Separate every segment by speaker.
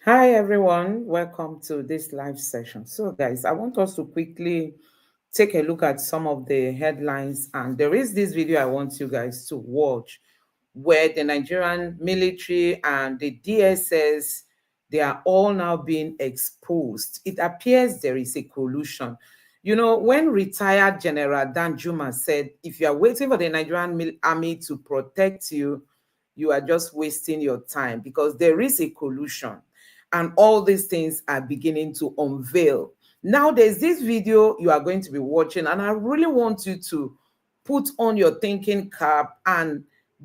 Speaker 1: Hi everyone, welcome to this live session. So guys, I want us to quickly take a look at some of the headlines, and there is this video I want you guys to watch where the Nigerian military and the DSS, they are all now being exposed. It appears there is a collusion. You know, when retired General Danjuma said, if you are waiting for the Nigerian army to protect you, you are just wasting your time because there is a collusion, and all these things are beginning to unveil. Now there's this video you are going to be watching, and I really want you to put on your thinking cap and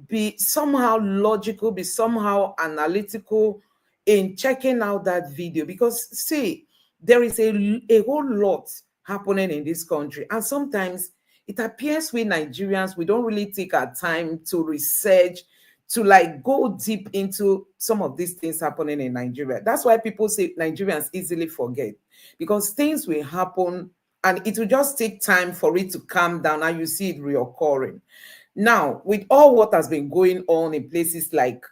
Speaker 1: be somehow logical, be somehow analytical in checking out that video, because see, there is a whole lot happening in this country, and sometimes it appears we Nigerians, we don't really take our time to research, to like go deep into some of these things happening in Nigeria. That's why people say Nigerians easily forget, because things will happen and it will just take time for it to calm down and you see it reoccurring. Now, with all what has been going on in places like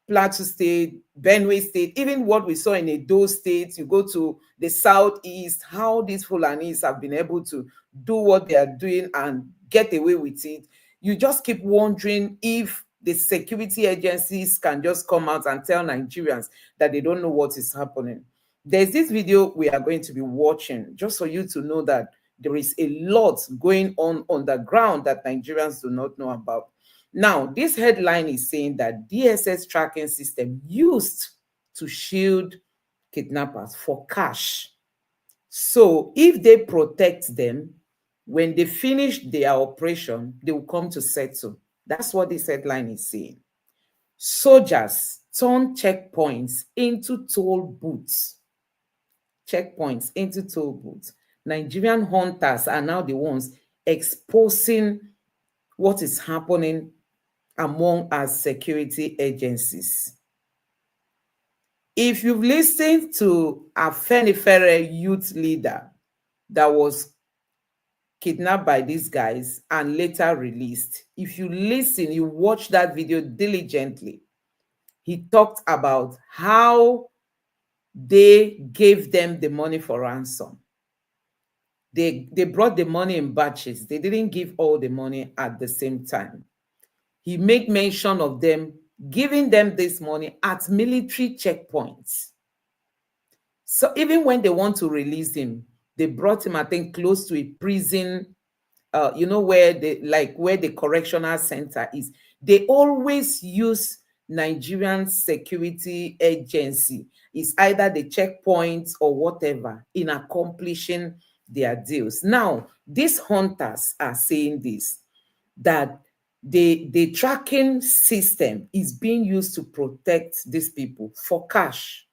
Speaker 1: Plateau State, Benue State, even what we saw in Edo State, you go to the southeast, how these Fulanis have been able to do what they are doing and get away with it. You just keep wondering if the security agencies can just come out and tell Nigerians that they don't know what is happening. There's this video we are going to be watching just for you to know that there is a lot going on the ground that Nigerians do not know about. Now, this headline is saying that DSS tracking system used to shield kidnappers for cash. So if they protect them, when they finish their operation, they will come to settle. That's what this headline is saying. Soldiers turn checkpoints into toll booths. Checkpoints into toll booths. Nigerian hunters are now the ones exposing what is happening among our security agencies. If you've listened to a Afenifere youth leader that was kidnapped by these guys and later released, if you listen, you watch that video diligently, he talked about how they gave them the money for ransom. They brought the money in batches. They didn't give all the money at the same time. He made mention of them giving them this money at military checkpoints. So even when they want to release him, they brought him, I think, close to a prison, where where the correctional center is. They always use Nigerian security agency. It's either the checkpoints or whatever in accomplishing their deals. Now, these hunters are saying this, that the tracking system is being used to protect these people for cash.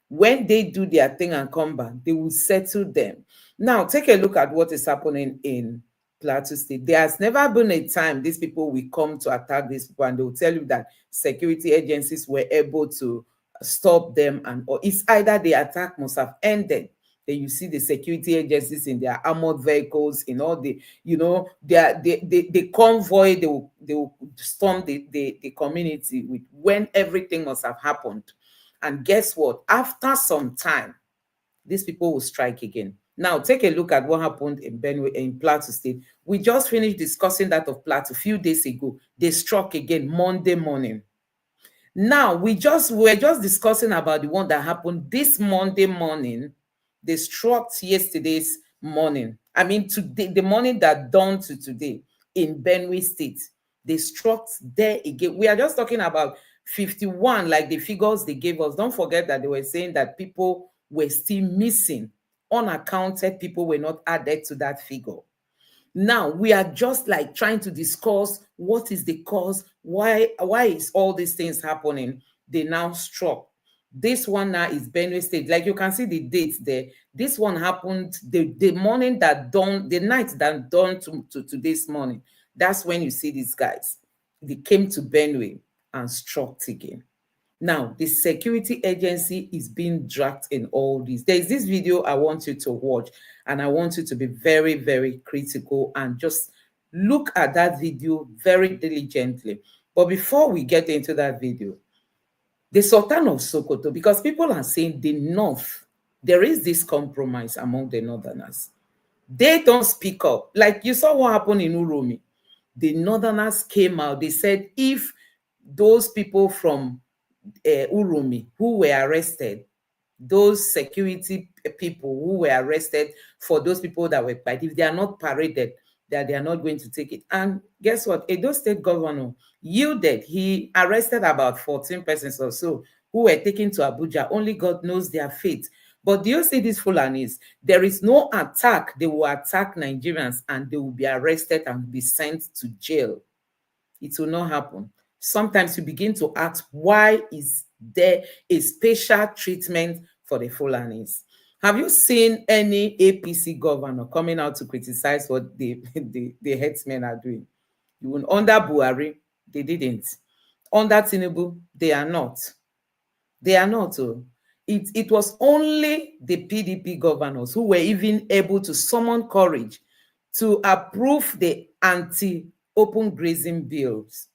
Speaker 1: When they do their thing and come back, they will settle them. Now, take a look at what is happening in Plateau State. There has never been a time these people will come to attack these people and they will tell you that security agencies were able to stop them, and or it's either the attack must have ended. Then you see the security agencies in their armored vehicles, in all the, the convoy, they will storm the community with, when everything must have happened. And guess what? After some time, these people will strike again. Now, take a look at what happened in Benue, in Plateau State. We just finished discussing that of Plateau a few days ago. They struck again Monday morning. Now, we're just discussing about the one that happened this Monday morning. They struck yesterday's morning. I mean, today, the morning that dawned to today in Benue State. They struck there again. We are just talking about 51, like the figures they gave us. Don't forget that they were saying that people were still missing. Unaccounted people were not added to that figure. Now we are just like trying to discuss what is the cause, why is all these things happening. They now struck. This one now is Benue State. Like you can see the dates there. This one happened the morning that dawned, the night that dawned to this morning. That's when you see these guys. They came to Benue and struck again. Now, the security agency is being dragged in all this. There's this video I want you to watch, and I want you to be very, very critical and just look at that video very diligently. But before we get into that video, The Sultan of Sokoto, because people are saying the North, there is this compromise among the Northerners. They don't speak up. Like you saw what happened in Uromi. The Northerners came out. They said if those people from Uromi who were arrested, those security people who were arrested for those people that were fighting, if they are not paraded, that they are not going to take it. And guess what? Edo State governor yielded. He arrested about 14 persons or so who were taken to Abuja. Only God knows their fate. But do you see these Fulanis? There is no attack. They will attack Nigerians and they will be arrested and be sent to jail. It will not happen. Sometimes you begin to ask, why is there a special treatment for the Fulanis? Have you seen any APC governor coming out to criticize what the headsmen are doing? Under Buhari, they didn't. Under Tinubu, they are not. They are not. It was only the PDP governors who were even able to summon courage to approve the anti-open grazing bills.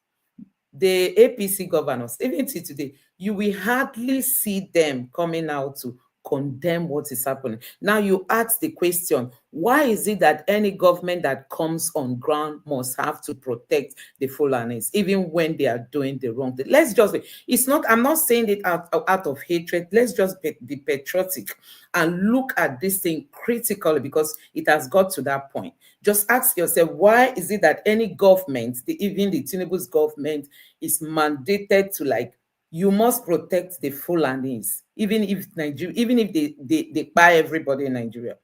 Speaker 1: The APC governors, even till today, you will hardly see them coming out to condemn what is happening. Now you ask the question, why is it that any government that comes on ground must have to protect the Fulanis, even when they are doing the wrong thing? Let's just be, it's not, I'm not saying it out of hatred. Let's just be patriotic and look at this thing critically, because it has got to that point. Just ask yourself, why is it that any government, even the Tinubu's government, is mandated to, like, you must protect the Fulanis, even if Nigeria, even if they buy everybody in Nigeria.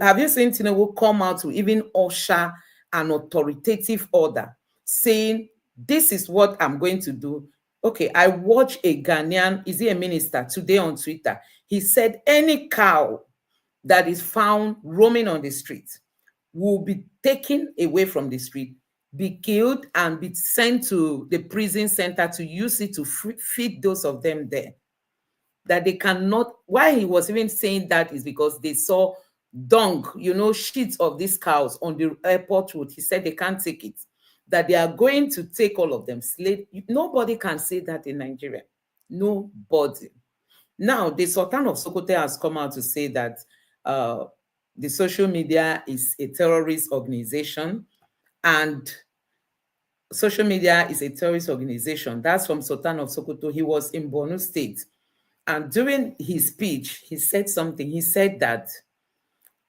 Speaker 1: Have you seen Tinubu come out to even usher an authoritative order saying, this is what I'm going to do? Okay, I watched a Ghanaian, is he a minister, today on Twitter. He said any cow that is found roaming on the street will be taken away from the street, be killed, and be sent to the prison center to use it to feed those of them there. That they cannot, why he was even saying that is because they saw dung, sheets of these cows on the airport road. He said they can't take it, that they are going to take all of them. Nobody can say that in Nigeria. Nobody. Now, the Sultan of Sokoto has come out to say that the social media is a terrorist organization, and social media is a terrorist organization. That's from Sultan of Sokoto. He was in Borno State. And during his speech, he said something. He said that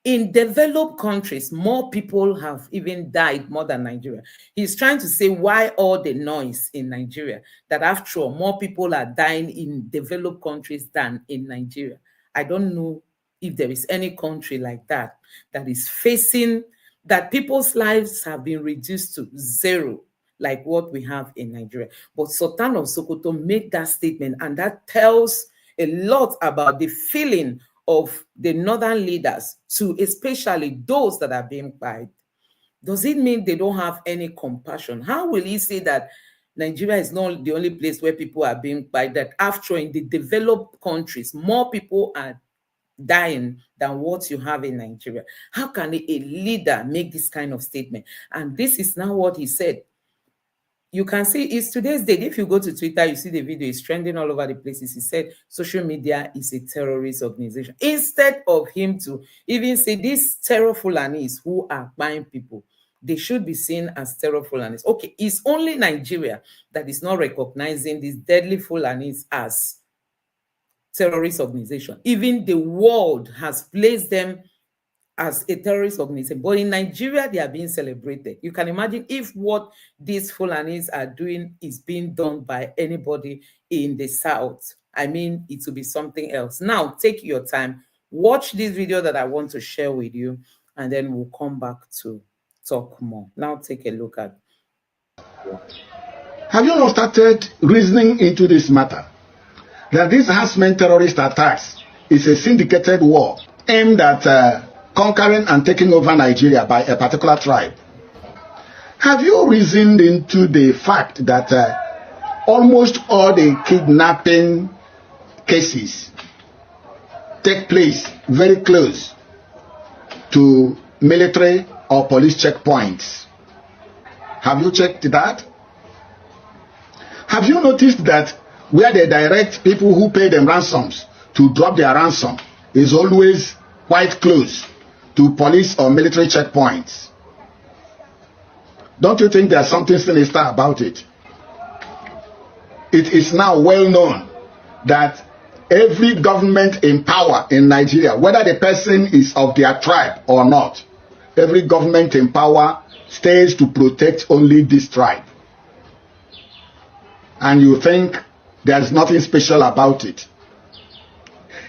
Speaker 1: in developed countries, more people have even died more than Nigeria. He's trying to say, why all the noise in Nigeria? That after all, more people are dying in developed countries than in Nigeria. I don't know if there is any country like that is facing, that people's lives have been reduced to zero, like what we have in Nigeria. But Sultan of Sokoto made that statement, and that tells a lot about the feeling of the northern leaders, to especially those that are being fired. Does it mean they don't have any compassion? How will he say that Nigeria is not the only place where people are being fired, that after in the developed countries, more people are dying than what you have in Nigeria? How can a leader make this kind of statement? And this is now what he said. You can see it's today's date. If you go to Twitter, you see the video is trending all over the places. He said social media is a terrorist organization. Instead of him to even say these terror Fulanis who are buying people, they should be seen as terror Fulanis. Okay, it's only Nigeria that is not recognizing these deadly Fulanis as terrorist organization. Even the world has placed them as a terrorist organization. But in Nigeria, they are being celebrated. You can imagine if what these Fulanis are doing is being done by anybody in the South. I mean, it will be something else. Now, take your time. Watch this video that I want to share with you, and then we'll come back to talk more. Now, take a look at.
Speaker 2: Have you not started reasoning into this matter? That this harassment terrorist attacks is a syndicated war aimed at conquering and taking over Nigeria by a particular tribe. Have you reasoned into the fact that almost all the kidnapping cases take place very close to military or police checkpoints? Have you checked that? Have you noticed that where they direct people who pay them ransoms to drop their ransom is always quite close to police or military checkpoints. Don't you think there's something sinister about it? It is now well known that every government in power in Nigeria, whether the person is of their tribe or not, every government in power stays to protect only this tribe. And you think there's nothing special about it.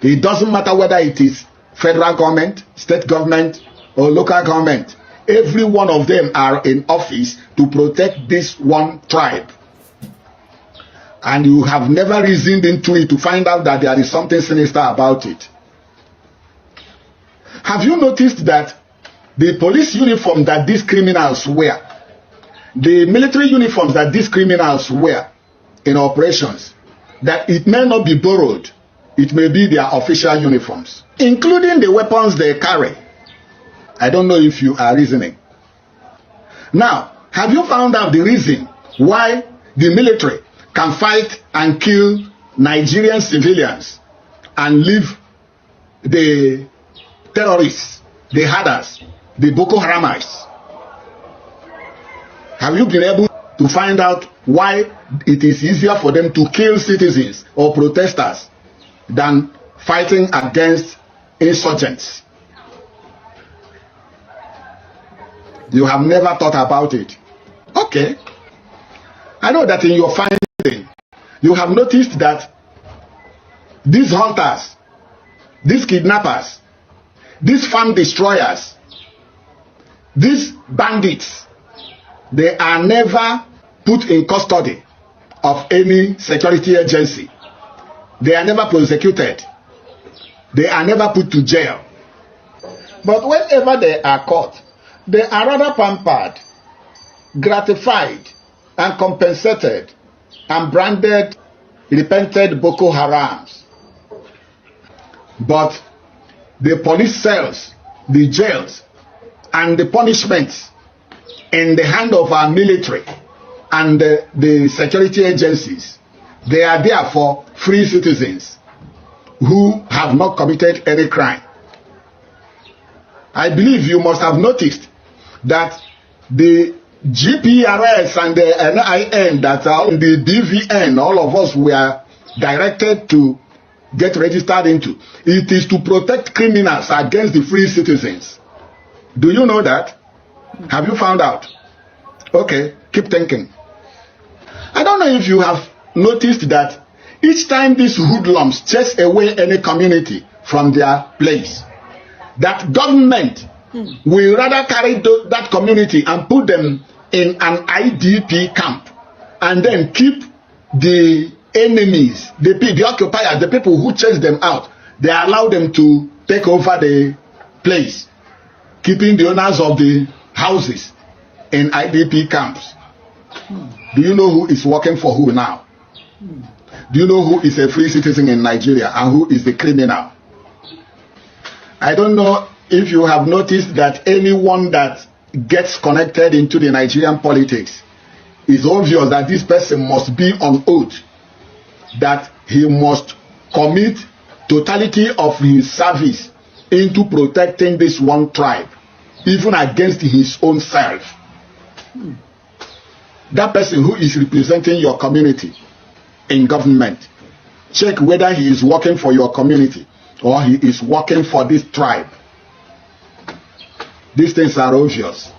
Speaker 2: It doesn't matter whether it is federal government, state government, or local government. Every one of them are in office to protect this one tribe. And you have never reasoned into it to find out that there is something sinister about it. Have you noticed that the police uniform that these criminals wear, the military uniforms that these criminals wear in operations, that it may not be borrowed, it may be their official uniforms, including the weapons they carry? I don't know if you are reasoning. Now, have you found out the reason why the military can fight and kill Nigerian civilians and leave the terrorists, the herders, the Boko Haramites? Have you been able to find out why it is easier for them to kill citizens or protesters than fighting against insurgents? You have never thought about it. Okay. I know that in your finding, you have noticed that these hunters, these kidnappers, these farm destroyers, these bandits, they are never put in custody of any security agency. They are never prosecuted. They are never put to jail. But whenever they are caught, they are rather pampered, gratified, and compensated, and branded repented Boko Harams. But the police cells, the jails, and the punishments in the hand of our military and the security agencies, they are there for free citizens who have not committed any crime. I believe you must have noticed that the GPRS and the NIN that are on the BVN, all of us were directed to get registered into. It is to protect criminals against the free citizens. Do you know that? Have you found out? Okay, keep thinking. I don't know if you have noticed that each time these hoodlums chase away any community from their place, that government will rather carry that community and put them in an IDP camp and then keep the enemies, the occupiers, the people who chase them out. They allow them to take over the place, keeping the owners of the houses in IDP camps. Do you know who is working for who now? Do you know who is a free citizen in Nigeria and who is the criminal? I don't know if you have noticed that anyone that gets connected into the Nigerian politics, is obvious that this person must be on oath, that he must commit totality of his service into protecting this one tribe, even against his own self. That person who is representing your community in government, check whether he is working for your community or he is working for this tribe. These things are obvious.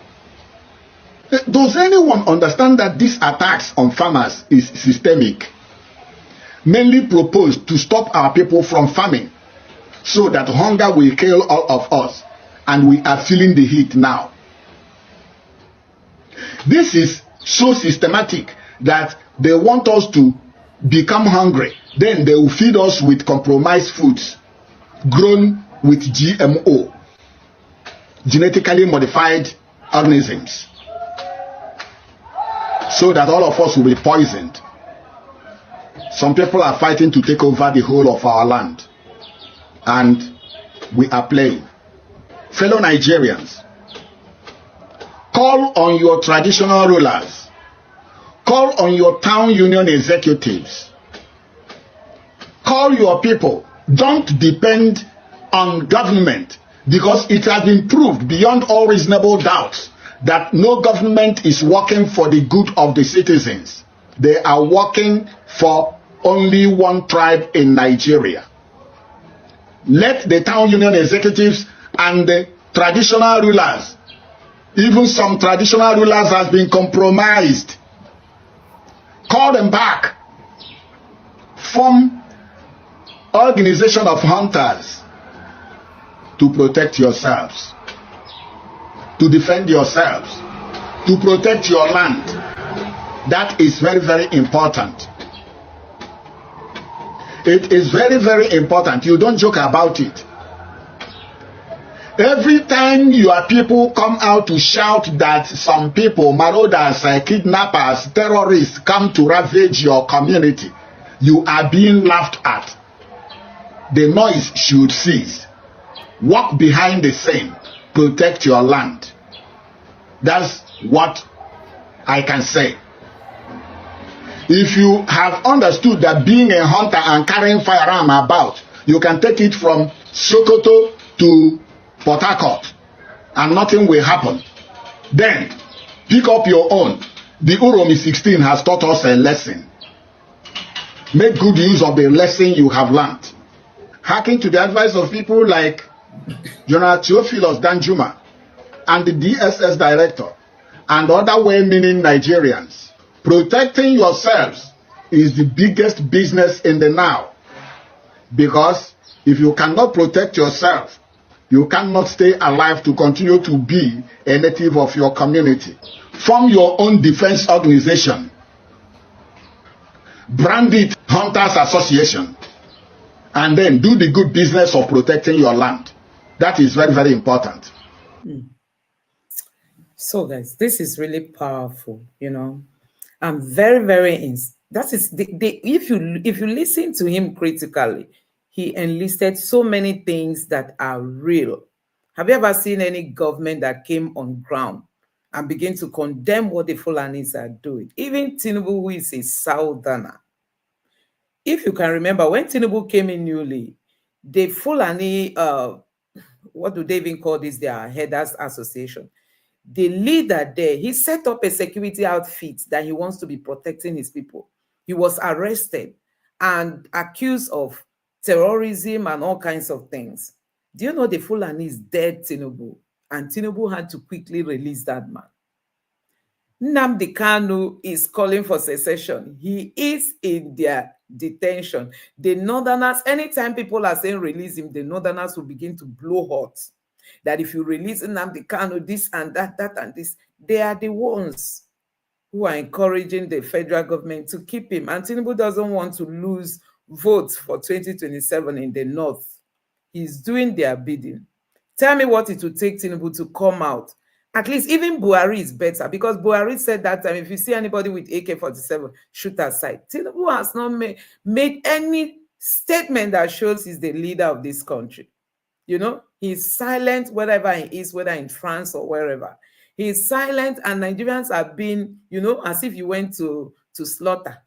Speaker 2: Does anyone understand that these attacks on farmers is systemic? Mainly proposed to stop our people from farming, so that hunger will kill all of us, and we are feeling the heat now. This is so systematic that they want us to become hungry. Then they will feed us with compromised foods grown with GMO, genetically modified organisms, so that all of us will be poisoned. Some people are fighting to take over the whole of our land, and we are playing. Fellow Nigerians, call on your traditional rulers, call on your town union executives, Call your people. Don't depend on government, because it has been proved beyond all reasonable doubts that no government is working for the good of the citizens. They are working for only one tribe in Nigeria. Let the town union executives and the traditional rulers, even some traditional rulers has been compromised. Call them back. Form organization of hunters to protect yourselves, to defend yourselves, to protect your land. That is very, very important. It is very, very important. You don't joke about it. Every time your people come out to shout that some people, marauders, kidnappers, terrorists come to ravage your community, you are being laughed at. The noise should cease. Walk behind the scene. Protect your land. That's what I can say. If you have understood that being a hunter and carrying firearm about, you can take it from Sokoto to Port Harcourt and nothing will happen, then pick up your own. The Uromi 16 has taught us a lesson. Make good use of the lesson you have learned. Hearken to the advice of people like General Theophilus Danjuma and the DSS director and other well-meaning Nigerians. Protecting yourselves is the biggest business in the now. Because if you cannot protect yourself, you cannot stay alive to continue to be a native of your community. Form your own defense organization. Brand it Hunters Association. And then do the good business of protecting your land. That is very, very important.
Speaker 1: So guys, this is really powerful, you know. I'm very, very that is if you listen to him critically, he enlisted so many things that are real. Have you ever seen any government that came on ground and began to condemn what the Fulanis are doing? Even Tinubu, who is a southerner. If you can remember, when Tinubu came in newly, the Fulani, what do they even call this? Their headers association. The leader there, he set up a security outfit that he wants to be protecting his people. He was arrested and accused of terrorism and all kinds of things. Do you know the Fulani is dead, Tinubu? And Tinubu had to quickly release that man. Nnamdi Kanu is calling for secession. He is in their detention. The Northerners, anytime people are saying release him, the Northerners will begin to blow hot. That if you release Nnamdi Kanu, this and that, that and this, they are the ones who are encouraging the federal government to keep him. And Tinubu doesn't want to lose votes for 2027 in the North. He's doing their bidding. Tell me what it would take Tinubu to come out. At least even Buhari is better, because Buhari said that time, if you see anybody with AK-47, shoot aside. Tinubu has not made any statement that shows he's the leader of this country. You know, he's silent wherever he is, whether in France or wherever. He's silent, and Nigerians are being, you know, as if you went to slaughter.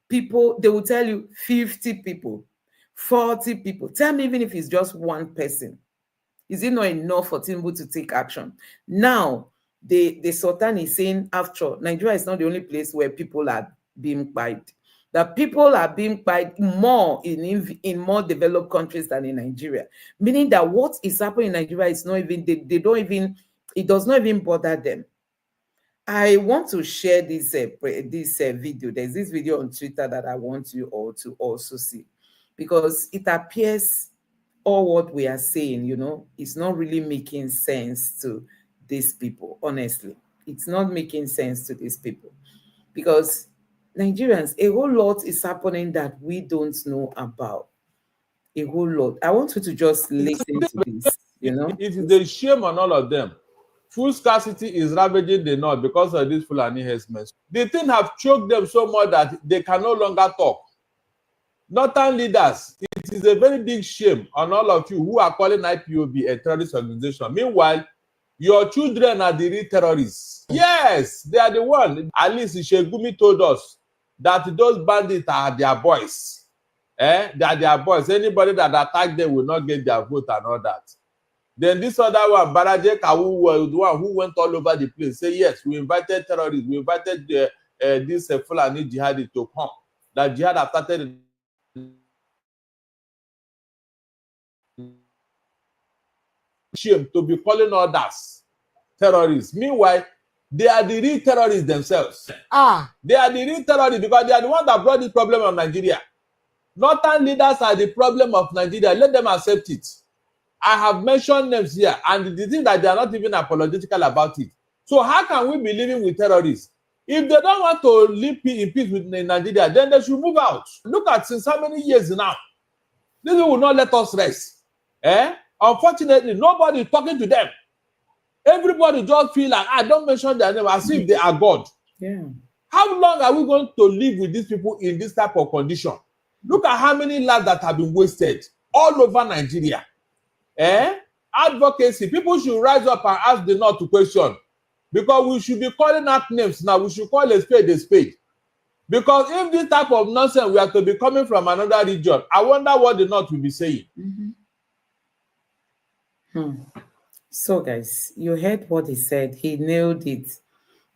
Speaker 1: People, they will tell you 50 people, 40 people. Tell me, even if it's just one person, is it not enough for Tinubu to take action? Now, the Sultan is saying, after all, Nigeria is not the only place where people are being pied. That people are being pied more in more developed countries than in Nigeria. Meaning that what is happening in Nigeria is not even, they don't even, it does not even bother them. I want to share this video. There's this video on Twitter that I want you all to also see, because it appears all what we are saying, you know, it's not really making sense to these people. Honestly, it's not making sense to these people, because Nigerians, a whole lot is happening that we don't know about. A whole lot. I want you to just listen to this, you know.
Speaker 3: It is a shame on all of them. Food scarcity is ravaging the North because of these Fulani herdsmen. The thing have choked them so much that they can no longer talk. Northern leaders, it is a very big shame on all of you who are calling IPOB a terrorist organization. Meanwhile, your children are the real terrorists. Yes, they are the one. At least Shegumi told us that those bandits are their boys. That their boys, anybody that attack them will not get their vote and all that. Then this other one, Baraje Kawu, was the one who went all over the place, say, yes, we invited terrorists, we invited this Fulani jihadi to come. That jihad have started shame to be calling others terrorists. Meanwhile, they are the real terrorists themselves. They are the real terrorists because they are the ones that brought this problem of Nigeria. Northern leaders are the problem of Nigeria. Let them accept it. I have mentioned names here, and the thing that they are not even apologetical about it. So how can we be living with terrorists? If they don't want to live in peace with Nigeria, then they should move out. Look at since how many years now. This will not let us rest. Unfortunately, nobody is talking to them. Everybody just feel like, I don't mention their name as if they are God.
Speaker 1: Yeah.
Speaker 3: How long are we going to live with these people in this type of condition? Look at how many lives that have been wasted all over Nigeria. Advocacy. People should rise up and ask the North to question. Because we should be calling out names now. We should call a spade a spade. Because if this type of nonsense we are to be coming from another region, I wonder what the North will be saying.
Speaker 1: So, guys, you heard what he said. He nailed it.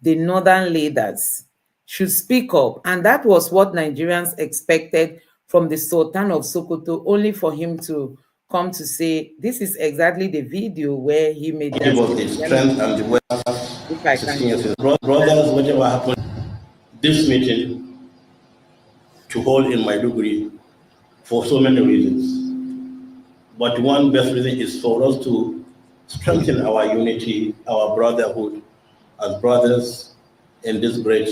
Speaker 1: The northern leaders should speak up. And that was what Nigerians expected from the Sultan of Sokoto, only for him to come to say, this is exactly the video where he made that.
Speaker 4: Give us the strength and the wealth. Brothers, whatever happened, this meeting to hold in Maiduguri for so many reasons. But one best reason is for us to strengthen our unity, our brotherhood as brothers in this great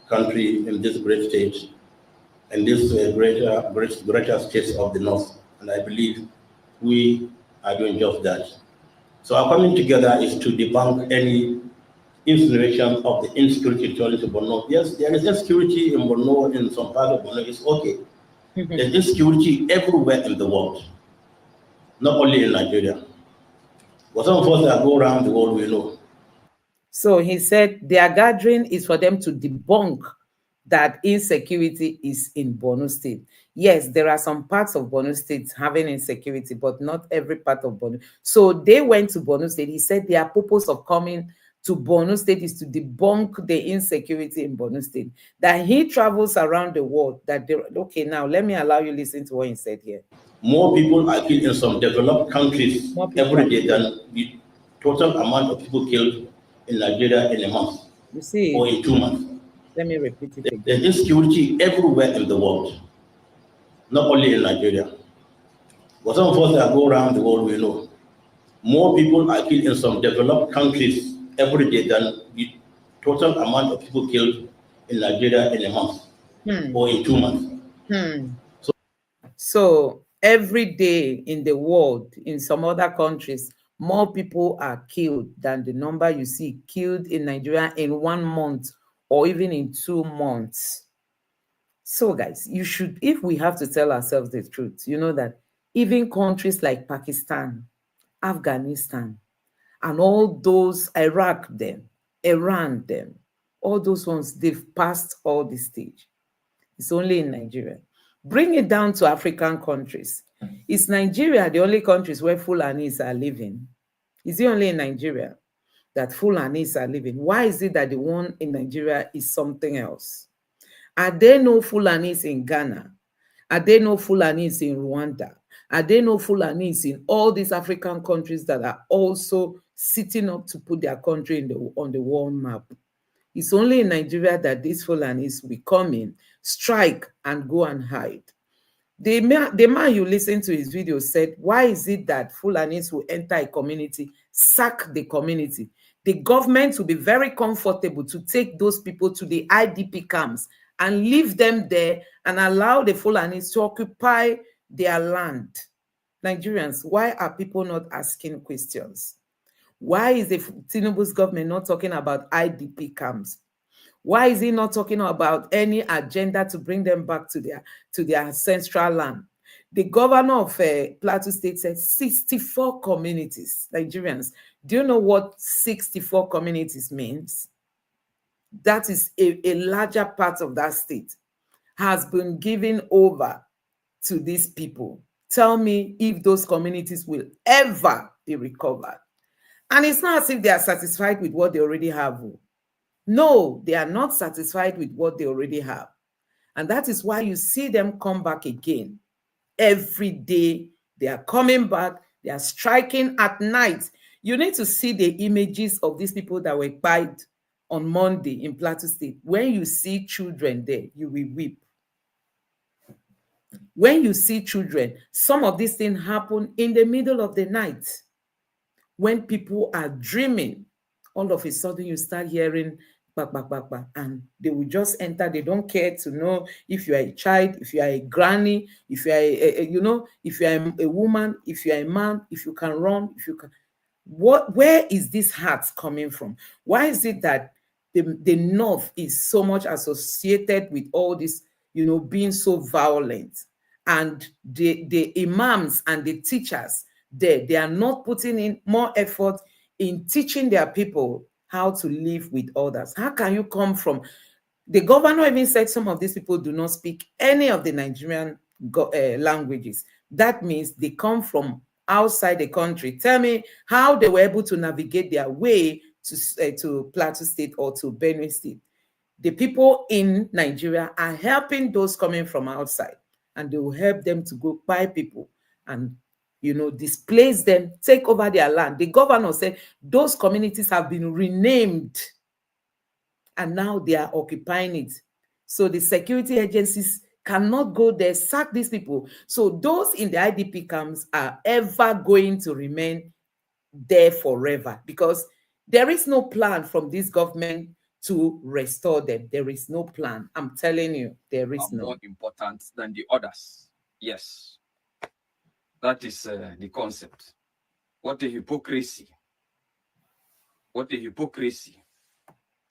Speaker 4: country, in this great state, and this greater states of the North. And I believe we are doing just that. So our coming together is to debunk any insinuation of the insecurity turning to Borno. Yes, there is insecurity in Borno, in some part of Borno, it's okay. There's insecurity everywhere in the world, not only in Nigeria. But some of us that go around the world, we know.
Speaker 1: So he said their gathering is for them to debunk that insecurity is in Borno State. Yes, there are some parts of Borno State having insecurity, but not every part of Borno. So they went to Borno State. He said their purpose of coming to Borno State is to debunk the insecurity in Borno State. That he travels around the world. Okay, now let me allow you listen to what he said here.
Speaker 4: More people are killed in some developed countries every day than the total amount of people killed in Nigeria in a month.
Speaker 1: You see,
Speaker 4: or in 2 months.
Speaker 1: Let me repeat it again.
Speaker 4: There's insecurity everywhere in the world, not only in Nigeria. But some of us that go around the world, we know. More people are killed in some developed countries every day than the total amount of people killed in Nigeria in a month or in 2 months.
Speaker 1: So every day in the world, in some other countries, more people are killed than the number you see killed in Nigeria in 1 month or even in 2 months. So guys, you should, if we have to tell ourselves the truth, you know that even countries like Pakistan, Afghanistan, and all those, Iraq them, Iran them, all those ones, they've passed all the stage. It's only in Nigeria. Bring it down to African countries. Is Nigeria the only countries where Fulanis are living? Is it only in Nigeria that Fulanis are living? Why is it that the one in Nigeria is something else? Are there no Fulanis in Ghana? Are there no Fulanis in Rwanda? Are there no Fulanis in all these African countries that are also sitting up to put their country on the world map? It's only in Nigeria that these Fulanis will come in, strike, and go and hide. The man you listened to his video said, why is it that Fulanis will enter a community, sack the community? The government will be very comfortable to take those people to the IDP camps and leave them there and allow the Fulanis to occupy their land. Nigerians, why are people not asking questions? Why is the Tinubu's government not talking about IDP camps? Why is he not talking about any agenda to bring them back to their ancestral land? The governor of Plateau State said 64 communities. Nigerians, do you know what 64 communities means? That is a larger part of that state has been given over to these people. Tell me if those communities will ever be recovered. And it's not as if they are satisfied with what they already have. No, they are not satisfied with what they already have. And that is why you see them come back again. Every day they are coming back, they are striking at night. You need to see the images of these people that were killed on Monday in Plateau State. When you see children there, you will weep. When you see children, some of these things happen in the middle of the night. When people are dreaming, all of a sudden you start hearing bak, bak, bak, bak, and they will just enter. They don't care to know if you are a child, if you are a granny, if you are if you are a woman, if you are a man, if you can run, if you can. Where is this heart coming from? Why is it that the North is so much associated with all this, being so violent? And the imams and the teachers there, they are not putting in more effort in teaching their people how to live with others. How can you come from... The governor even said some of these people do not speak any of the Nigerian languages. That means they come from outside the country. Tell me how they were able to navigate their way to Plateau State or to Benue State. The people in Nigeria are helping those coming from outside, and they will help them to go buy people and displace them, take over their land. The governor said those communities have been renamed and now they are occupying it. So the security agencies cannot go there, sack these people. So those in the IDP camps are ever going to remain there forever, because there is no plan from this government to restore them. There is no plan. I'm telling you, there is no.
Speaker 5: More important than the others. Yes. That is the concept. What a hypocrisy. What a hypocrisy.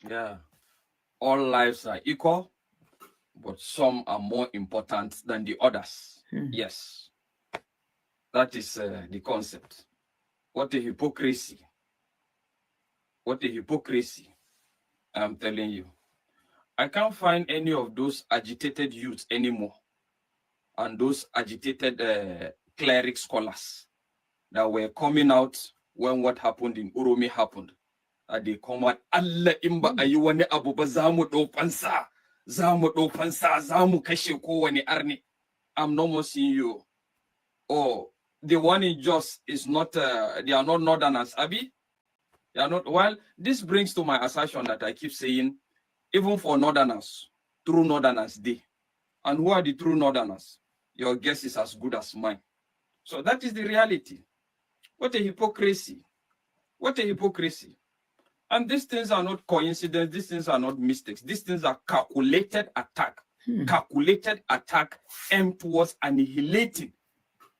Speaker 5: Yeah. All lives are equal, but some are more important than the others. Yes. That is the concept. What a hypocrisy. What a hypocrisy. I'm telling you. I can't find any of those agitated youths anymore, and those agitated cleric scholars that were coming out when what happened in Uromi happened. They come out, Allah imba ayuwane abuba zamu do pansa, zamu kashe ko wani arni. I'm no more seeing you. Oh, the one in Jos is not, they are not Northerners, Abi. They are not. Well, this brings to my assertion that I keep saying, even for Northerners, true Northerners day. And who are the true Northerners? Your guess is as good as mine. So that is the reality. What a hypocrisy. What a hypocrisy. And these things are not coincidence. These things are not mistakes. These things are calculated attack. Calculated attack aimed towards annihilating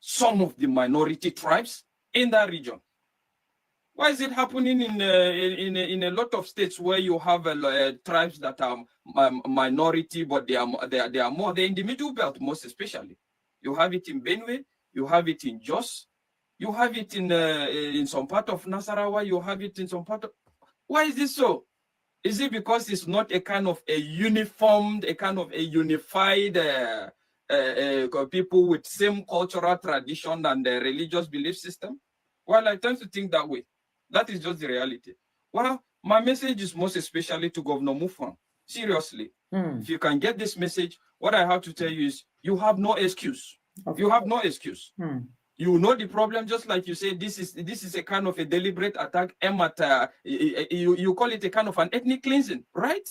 Speaker 5: some of the minority tribes in that region. Why is it happening in a lot of states where you have tribes that are minority, but they are more, they're in the middle belt most especially. You have it in Benue, you have it in Jos, you have it in some part of Nasarawa, you have it in some part of... Why is this so? Is it because it's not a kind of a uniformed, a kind of a unified people with same cultural tradition and religious belief system? Well, I tend to think that way. That is just the reality. Well, my message is most especially to Governor Mufwang. Seriously, if you can get this message, what I have to tell you is you have no excuse. You have no excuse. You know the problem, just like you say, this is a kind of a deliberate attack aimed at, you call it a kind of an ethnic cleansing, right?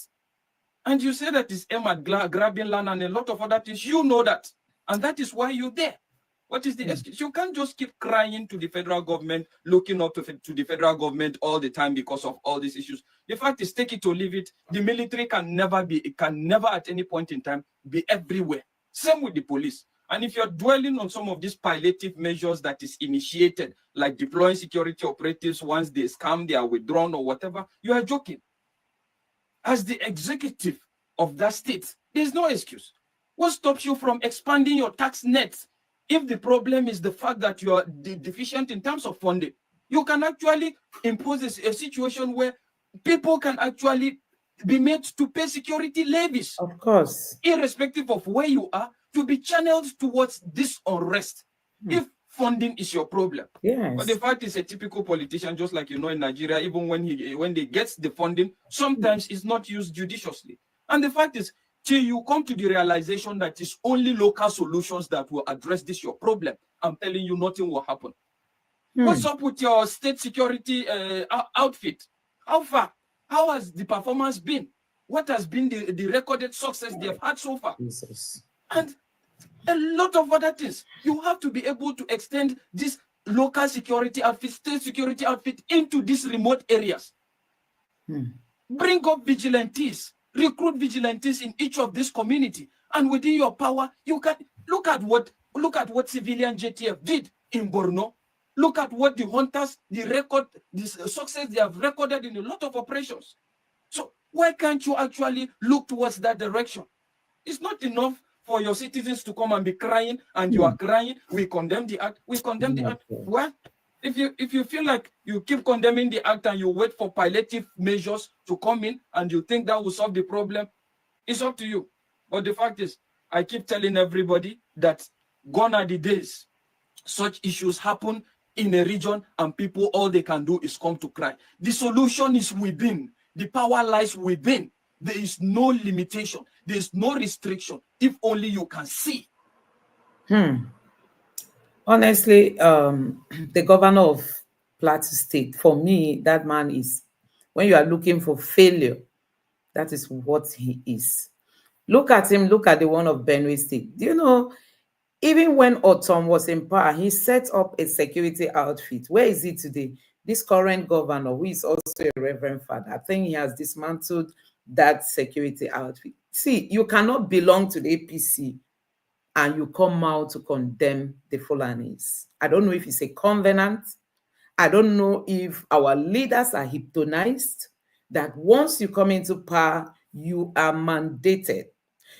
Speaker 5: And you say that it's aimed at grabbing land and a lot of other things. You know that. And that is why you're there. What is the excuse? You can't just keep crying to the federal government, looking up to the federal government all the time because of all these issues. The fact is, take it or leave it. The military can never at any point in time be everywhere. Same with the police. And if you're dwelling on some of these palliative measures that is initiated, like deploying security operatives once they scam, they are withdrawn or whatever, you are joking. As the executive of that state, there's no excuse. What stops you from expanding your tax nets? If the problem is the fact that you are deficient in terms of funding, you can actually impose a situation where people can actually be made to pay security levies.
Speaker 1: Of course.
Speaker 5: Irrespective of where you are, to be channeled towards this unrest if funding is your problem.
Speaker 1: Yes.
Speaker 5: But the fact is, a typical politician, just like you know in Nigeria, even when they get the funding, sometimes it's not used judiciously. And the fact is, till you come to the realization that it's only local solutions that will address this your problem, I'm telling you, nothing will happen. What's up with your state security outfit? How far? How has the performance been? What has been the recorded success they have had so far?
Speaker 1: Jesus.
Speaker 5: And a lot of other things. You have to be able to extend this local security outfit, state security outfit into these remote areas. Bring up vigilantes, recruit vigilantes in each of this community, and within your power, you can look at what civilian JTF did in Borno. Look at what the hunters, the success they have recorded in a lot of operations. So why can't you actually look towards that direction? It's not enough for your citizens to come and be crying, and you are crying. We condemn the act. We condemn the act. Well, if you feel like you keep condemning the act and you wait for palliative measures to come in and you think that will solve the problem, it's up to you. But the fact is, I keep telling everybody that gone are the days such issues happen in a region and people, all they can do is come to cry. The solution is within. The power lies within. There is no limitation. There is no restriction. If only you can see.
Speaker 1: Honestly, the governor of Plateau State, for me, that man is, when you are looking for failure, that is what he is. Look at him, look at the one of Benue State. Do you know, even when Otom was in power, he set up a security outfit. Where is he today? This current governor, who is also a reverend father, I think he has dismantled that security outfit. See, you cannot belong to the APC and you come out to condemn the Fulanis. I don't know if it's a covenant. I don't know if our leaders are hypnotized, that once you come into power, you are mandated.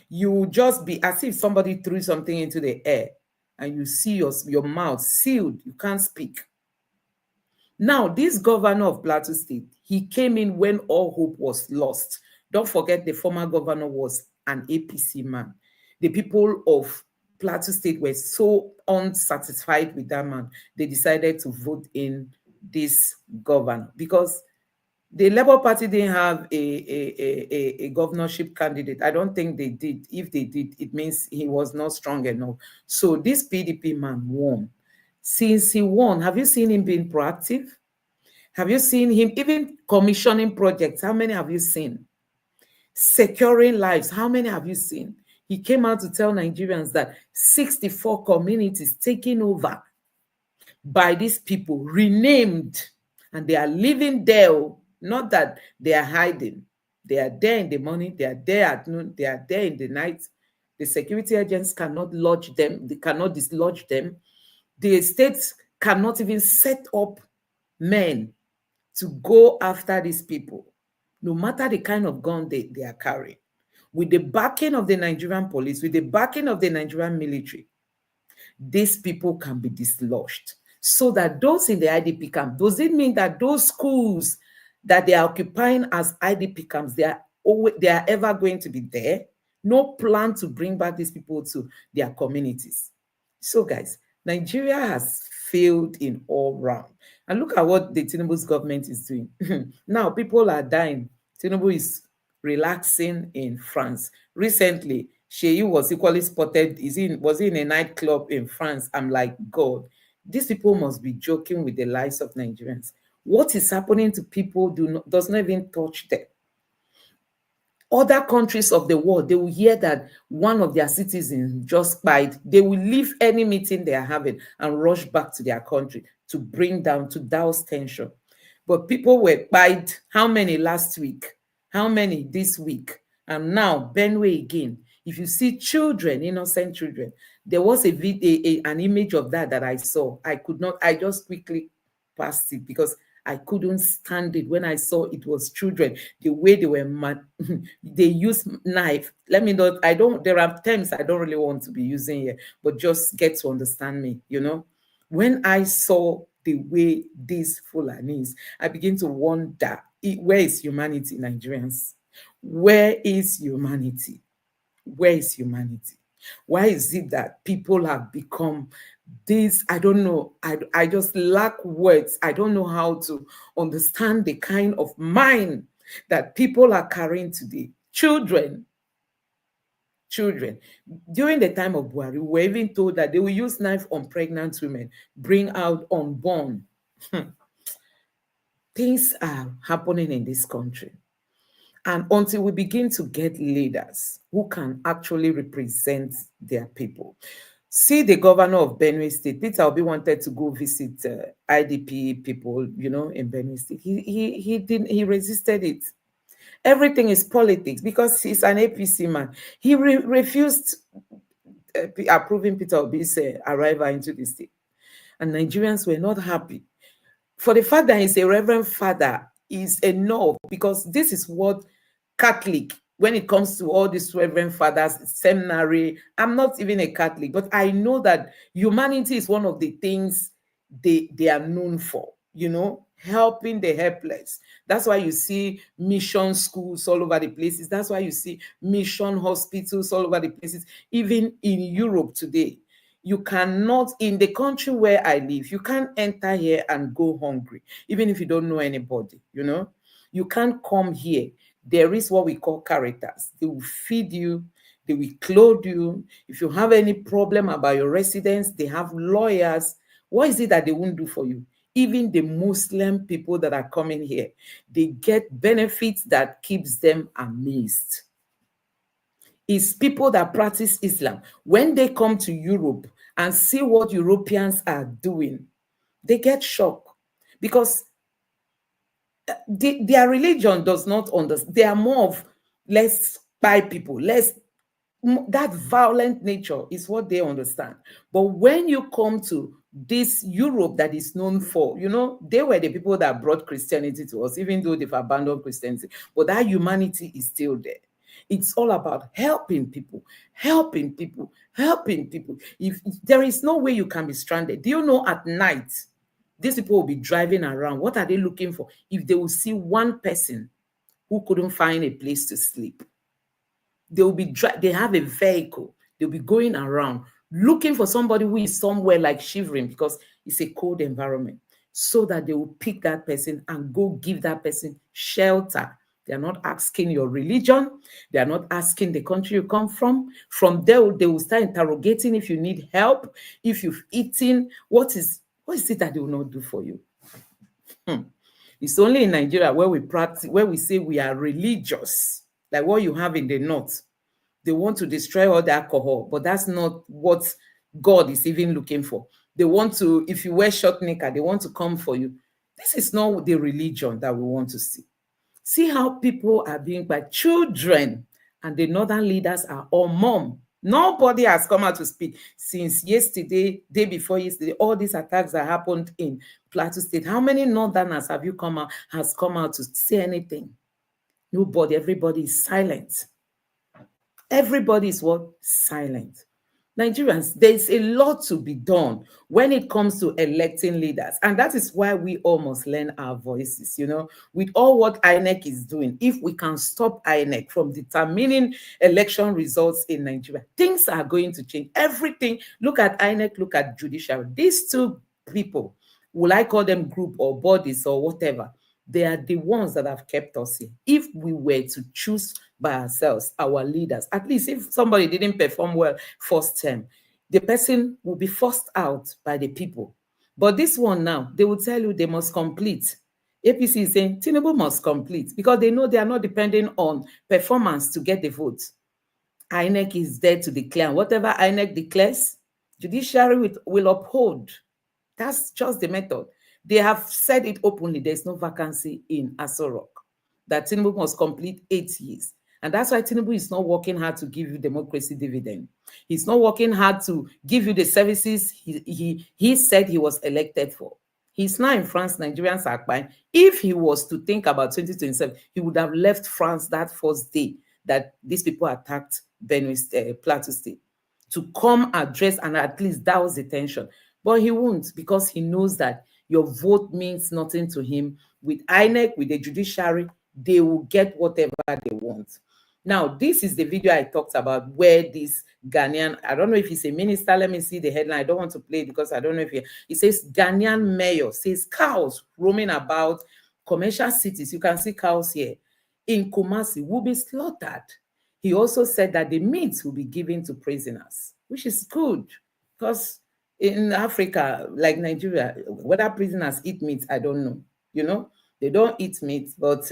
Speaker 1: You will just be as if somebody threw something into the air and you see your mouth sealed. You can't speak. Now, this governor of Plateau State, he came in when all hope was lost. Don't forget the former governor was an APC man. The people of Plateau State were so unsatisfied with that man, they decided to vote in this governor because the Labour Party didn't have a governorship candidate. I don't think they did. If they did, it means he was not strong enough. So this PDP man won. Since he won, have you seen him being proactive? Have you seen him even commissioning projects? How many have you seen? Securing lives, how many have you seen? He came out to tell Nigerians that 64 communities taken over by these people, renamed, and they are living there. Not that they are hiding. They are there in the morning, they are there at noon, they are there in the night. The security agents cannot lodge them, they cannot dislodge them. The states cannot even set up men to go after these people, no matter the kind of gun they are carrying. With the backing of the Nigerian police, with the backing of the Nigerian military, these people can be dislodged. So that those in the IDP camp, does it mean that those schools that they are occupying as IDP camps, they are ever going to be there? No plan to bring back these people to their communities. So guys, Nigeria has failed in all round. And look at what the Tinubu's government is doing. Now people are dying. Tinubu is relaxing in France. Recently, Sheyi was equally spotted. Was he in a nightclub in France? I'm like, God, these people must be joking with the lives of Nigerians. What is happening to people does not even touch them. Other countries of the world, they will hear that one of their citizens just died. They will leave any meeting they are having and rush back to their country to bring down, to douse tension. But people were died. How many last week? How many this week? And now, Benue again. If you see children, innocent children, there was a video, an image of that I saw. I just quickly passed it because I couldn't stand it when I saw it was children, the way they were mad. They use knife. Let me know. There are terms I don't really want to be using here, but just get to understand me, you know. When I saw the way these Fulanis, I begin to wonder, where is humanity, Nigerians? Where is humanity? Where is humanity? Why is it that people have become this? I don't know. I just lack words. I don't know how to understand the kind of mind that people are carrying today. Children. During the time of Buhari, we were even told that they will use knife on pregnant women, bring out unborn. Things are happening in this country. And until we begin to get leaders who can actually represent their people. See the governor of Benue State, Peter Obi, wanted to go visit IDP people, in Benue State. He resisted it. Everything is politics because he's an APC man. He refused approving Peter Obi's arrival into the state. And Nigerians were not happy. For the fact that he's a reverend father is enough, because this is what Catholic, when it comes to all these reverend fathers, seminary, I'm not even a Catholic, but I know that humanity is one of the things they are known for, helping the helpless. That's why you see mission schools all over the places. That's why you see mission hospitals all over the places. Even in Europe today, you cannot, in the country where I live, you can't enter here and go hungry, even if you don't know anybody, You can't come here. There is what we call characters. They will feed you. They will clothe you. If you have any problem about your residence, they have lawyers. What is it that they won't do for you? Even the Muslim people that are coming here, they get benefits that keeps them amazed. It's people that practice Islam. When they come to Europe and see what Europeans are doing, they get shocked, because their religion does not understand. They are more of, let's buy people, that violent nature is what they understand. But when you come to this Europe that is known for, they were the people that brought Christianity to us, even though they've abandoned Christianity, but that humanity is still there. It's all about helping people. If there is no way you can be stranded. Do you know at night, these people will be driving around. What are they looking for? If they will see one person who couldn't find a place to sleep, they have a vehicle. They'll be going around looking for somebody who is somewhere like shivering, because it's a cold environment, so that they will pick that person and go give that person shelter. They are not asking your religion. They are not asking the country you come from. From there, they will start interrogating if you need help, if you've eaten. What is it that they will not do for you? It's only in Nigeria where we say we are religious, like what you have in the north. They want to destroy all the alcohol, but that's not what God is even looking for. They want to, if you wear short knicker, they want to come for you. This is not the religion that we want to see. See how people are being by children, and the northern leaders are all mum. Nobody has come out to speak since yesterday, day before yesterday, all these attacks that happened in Plateau State. How many northerners have come out to say anything? Nobody. Everybody is silent. Everybody is what? Silent. Nigerians, there's a lot to be done when it comes to electing leaders. And that is why we all must lend our voices, with all what INEC is doing. If we can stop INEC from determining election results in Nigeria, things are going to change. Everything. Look at INEC, look at judiciary. These two people, will I call them group or bodies or whatever, they are the ones that have kept us here. If we were to choose by ourselves, our leaders, at least if somebody didn't perform well first term, the person will be forced out by the people. But this one now, they will tell you they must complete. APC is saying Tinubu must complete, because they know they are not depending on performance to get the vote. INEC is there to declare. Whatever INEC declares, judiciary will uphold. That's just the method. They have said it openly. There's no vacancy in Aso Rock. That Tinubu must complete 8 years. And that's why Tinubu is not working hard to give you democracy dividend. He's not working hard to give you the services he said he was elected for. He's now in France. Nigerians are buying. If he was to think about 2027, he would have left France that first day that these people attacked Plateau State, to come address, and at least that was the tension. But he won't, because he knows that your vote means nothing to him. With INEC, with the judiciary, they will get whatever they want. Now, this is the video I talked about where this Ghanaian, I don't know if he's a minister, let me see the headline. I don't want to play it because I don't know if he says Ghanaian mayor says cows roaming about commercial cities, you can see cows here, in Kumasi will be slaughtered. He also said that the meat will be given to prisoners, which is good because in Africa, like Nigeria, whether prisoners eat meat, I don't know. You know, they don't eat meat, but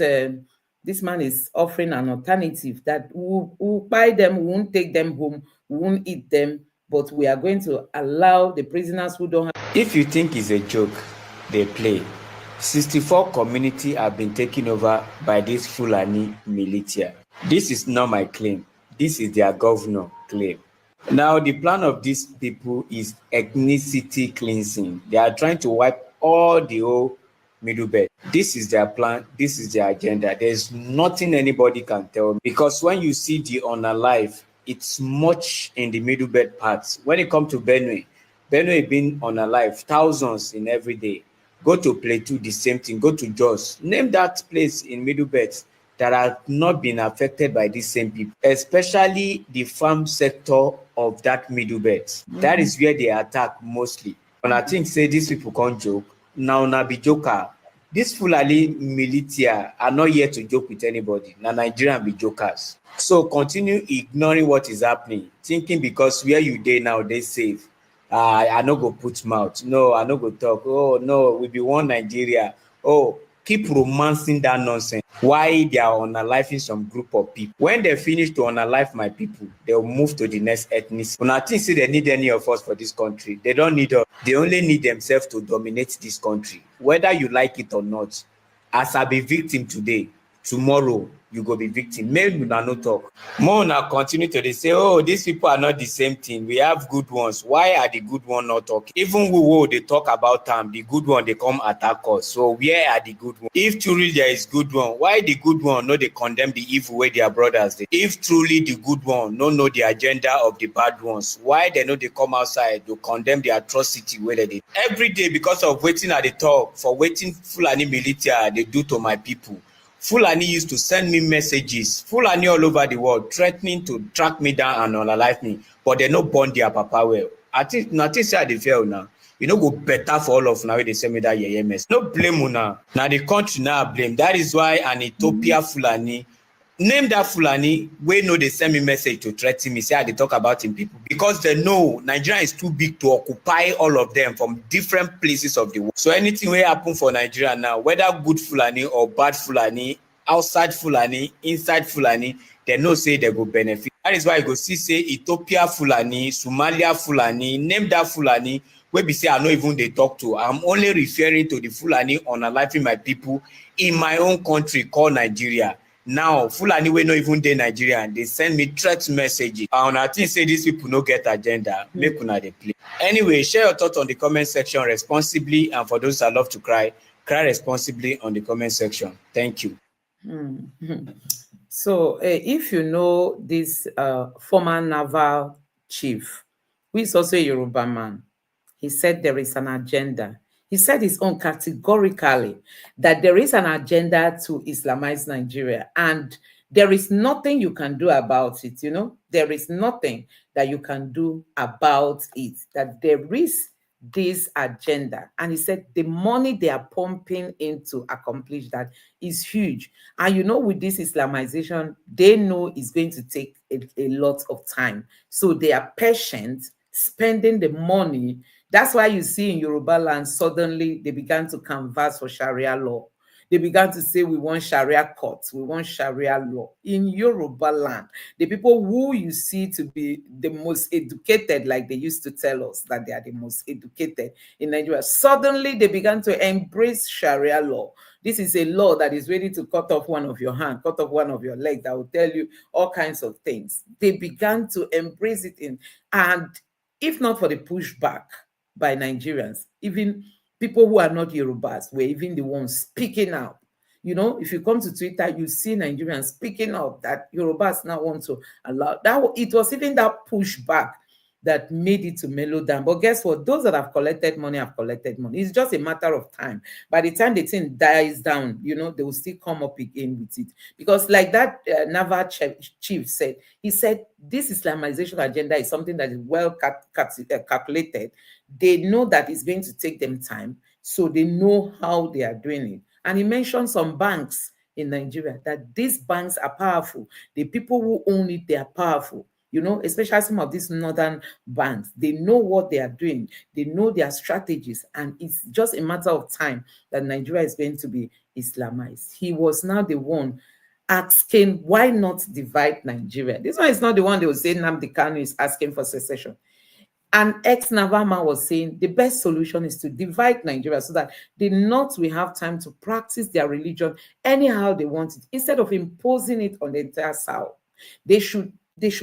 Speaker 1: this man is offering an alternative that we'll buy them, we won't take them home, we won't eat them, but we are going to allow the prisoners who don't have.
Speaker 6: If you think it's a joke, they play. 64 communities have been taken over by this Fulani militia. This is not my claim. This is their governor claim. Now, the plan of these people is ethnicity cleansing. They are trying to wipe all the old Middle Belt. This is their plan. This is their agenda. There's nothing anybody can tell me. Because when you see the unalive, it's much in the Middle Belt parts. When it comes to Benue being unalive, thousands in every day. Go to Plateau, the same thing. Go to Jos. Name that place in Middle Belt that have not been affected by these same people, especially the farm sector of that Middle Belt. That is where they attack mostly. And I think say these people can't joke. Now na be joker. These Fulani militia are not here to joke with anybody. Now Nigerian be jokers. So continue ignoring what is happening, thinking because where you dey now they safe. I no go put mouth. No, I no go talk. Oh no, we be one Nigeria. Oh, keep romancing that nonsense. Why they are unaliving some group of people? When they finish to unalive my people, they'll move to the next ethnicity. When I think say they need any of us for this country, they don't need us. They only need themselves to dominate this country, whether you like it or not. As I be victim today, tomorrow you go be victim. Maybe we no talk. More now continue to say, oh, these people are not the same thing. We have good ones. Why are the good ones not talking? Even we they talk about them, the good one they come attack us. So where are the good ones? If truly there is good one, why the good one no they condemn the evil way their brothers did? If truly the good one no know the agenda of the bad ones, why they know they come outside to condemn the atrocity where they did? Every day because of waiting at the top for waiting Fulani militia they do to my people. Fulani used to send me messages, Fulani all over the world, threatening to track me down and unalive me, but they no burn their papa well. I think nothing say they fail now. You know, go better for all of now. They send me that mess. No blame una. Now the country now blame. That is why an Ethiopia Fulani name that Fulani wey no they send me message to threaten me. Say they talk about him people because they know Nigeria is too big to occupy all of them from different places of the world. So anything will happen for Nigeria now, whether good Fulani or bad Fulani, outside Fulani, inside Fulani, they know say they go benefit. That is why you go see say Ethiopia Fulani, Somalia Fulani, name that Fulani. Where be say I no even they talk to. I'm only referring to the Fulani unaliving my people in my own country called Nigeria. Now, Fulani wey no even dey Nigeria and they send me threat messages. And I think say these people no get agenda. Make una dey play. Anyway, share your thoughts on the comment section responsibly. And for those that love to cry responsibly on the comment section. Thank you.
Speaker 1: So if you know this former naval chief, who is also a Yoruba man, he said there is an agenda. He said his own categorically that there is an agenda to Islamize Nigeria, and there is nothing you can do about it. You know, there is nothing that you can do about it, that there is this agenda. And he said the money they are pumping in to accomplish that is huge. And you know, with this Islamization, they know it's going to take a lot of time. So they are patient, spending the money. That's why you see in Yoruba land, suddenly they began to canvass for Sharia law. They began to say, we want Sharia courts, we want Sharia law. In Yoruba land, the people who you see to be the most educated, like they used to tell us that they are the most educated in Nigeria, suddenly they began to embrace Sharia law. This is a law that is ready to cut off one of your hands, cut off one of your legs, that will tell you all kinds of things. They began to embrace it in, and if not for the pushback by Nigerians, even people who are not Yorubas were even the ones speaking out. You know, if you come to Twitter, you see Nigerians speaking out that Yorubas now want to allow that. It was even that pushback that made it to mellow down. But guess what? Those that have collected money have collected money. It's just a matter of time. By the time the thing dies down, you know, they will still come up again with it. Because like that naval chief said, he said, this Islamization agenda is something that is well calculated. They know that it's going to take them time, so they know how they are doing it. And he mentioned some banks in Nigeria, that these banks are powerful. The people who own it, they are powerful. You know, especially some of these northern banks, they know what they are doing. They know their strategies. And it's just a matter of time that Nigeria is going to be Islamized. He was now the one asking, why not divide Nigeria? This one is not the one they will say nnamdi Kanu is asking for secession. And ex-naval man was saying the best solution is to divide Nigeria so that the North will have time to practice their religion anyhow they want it, instead of imposing it on the entire South. There should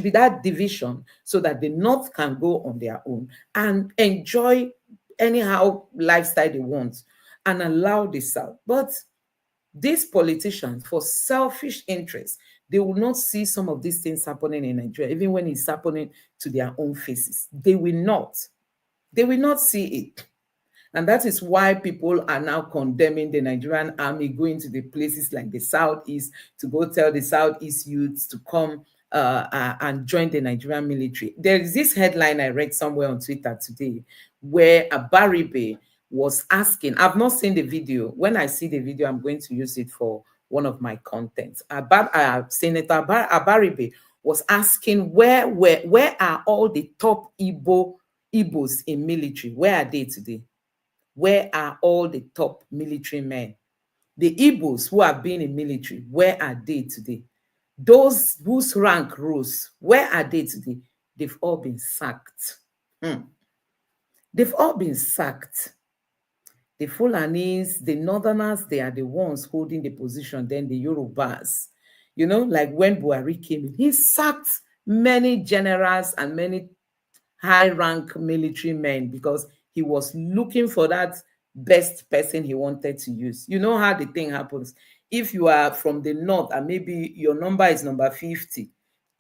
Speaker 1: be that division so that the North can go on their own and enjoy anyhow lifestyle they want and allow the South. But these politicians, for selfish interests, they will not see some of these things happening in Nigeria, even when it's happening to their own faces. They will not. They will not see it. And that is why people are now condemning the Nigerian army going to the places like the Southeast to go tell the Southeast youths to come and join the Nigerian military. There is this headline I read somewhere on Twitter today where Abaribe was asking, I've not seen the video. When I see the video, I'm going to use it for one of my contents. Senator Abaribe was asking, where are all the top Igbos in military? Where are they today? Where are all the top military men? The Igbos who have been in military, where are they today? Those whose rank rose, where are they today? They've all been sacked. They've all been sacked. The Fulanis, the Northerners, they are the ones holding the position. Then the Yorubas, you know, like when Buhari came in, he sacked many generals and many high-rank military men because he was looking for that best person he wanted to use. You know how the thing happens. If you are from the North and maybe your number is number 50,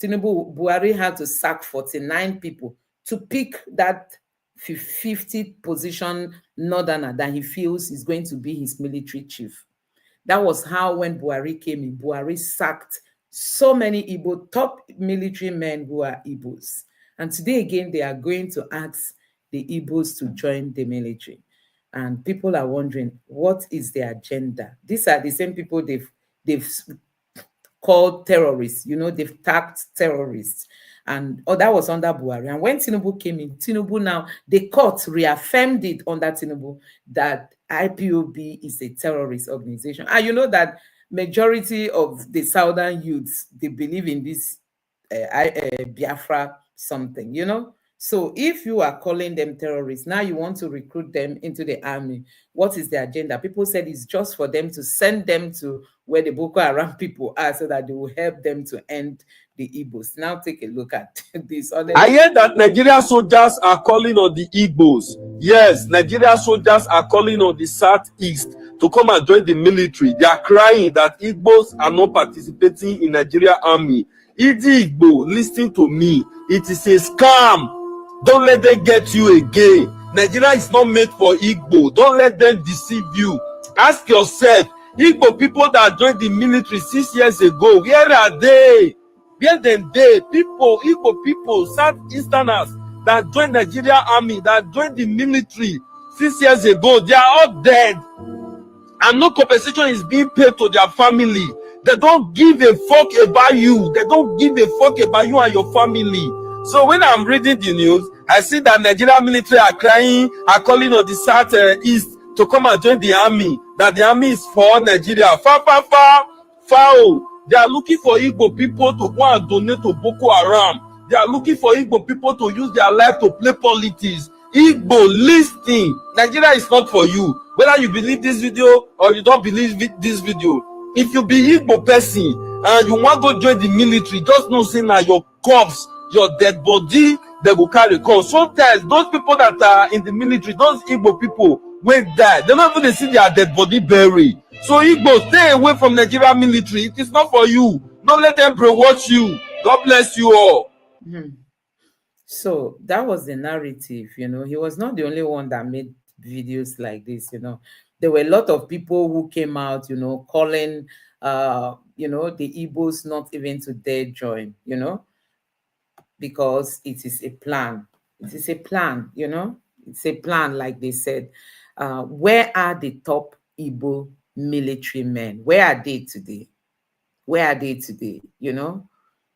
Speaker 1: Tinubu Buhari had to sack 49 people to pick that 50th position Northerner that he feels is going to be his military chief. That was how when Buhari came in, Buhari sacked so many Igbo, top military men who are Igbos. And today again, they are going to ask the Igbos to join the military. And people are wondering, what is their agenda? These are the same people they've called terrorists. You know, they've tagged terrorists. And that was under Buhari. And when Tinubu came in, Tinubu now, the court reaffirmed it under Tinubu that IPOB is a terrorist organization. And you know that majority of the southern youths, they believe in this Biafra something, you know? So if you are calling them terrorists, now you want to recruit them into the army. What is the agenda? People said it's just for them to send them to where the Boko Haram people are so that they will help them to end the Igbos. Now take a look at this.
Speaker 7: I hear that Nigerian soldiers are calling on the Igbos. Yes, Nigerian soldiers are calling on the Southeast to come and join the military. They are crying that Igbos are not participating in Nigerian army. Idi Igbo, listen to me. It is a scam. Don't let them get you again. Nigeria is not made for Igbo. Don't let them deceive you. Ask yourself, Igbo people that joined the military 6 years ago, where are they? Where them they? People, Igbo people, Southeasterners that joined Nigeria army, that joined the military 6 years ago, they are all dead. And no compensation is being paid to their family. They don't give a fuck about you. They don't give a fuck about you and your family. So when I'm reading the news, I see that Nigerian military are crying, are calling on the Southeast to come and join the army. That the army is for Nigeria. Foul. They are looking for Igbo people to go and donate to Boko Haram. They are looking for Igbo people to use their life to play politics. Igbo, listen. Nigeria is not for you. Whether you believe this video or you don't believe this video. If you be Igbo person and you want to go join the military, just know say na your corpse, your dead body, they will carry come. Sometimes those people that are in the military, those Igbo people will die. They don't even see their dead body buried. So Igbo, stay away from Nigerian military. It is not for you. Don't let them brainwash you. God bless you all.
Speaker 1: So that was the narrative, you know. He was not the only one that made videos like this, you know. There were a lot of people who came out, you know, calling you know, the Igbos not even to dare join, you know, because it is a plan. It is a plan, you know. It's a plan, like they said. Where are the top Igbo military men? Where are they today? Where are they today? You know,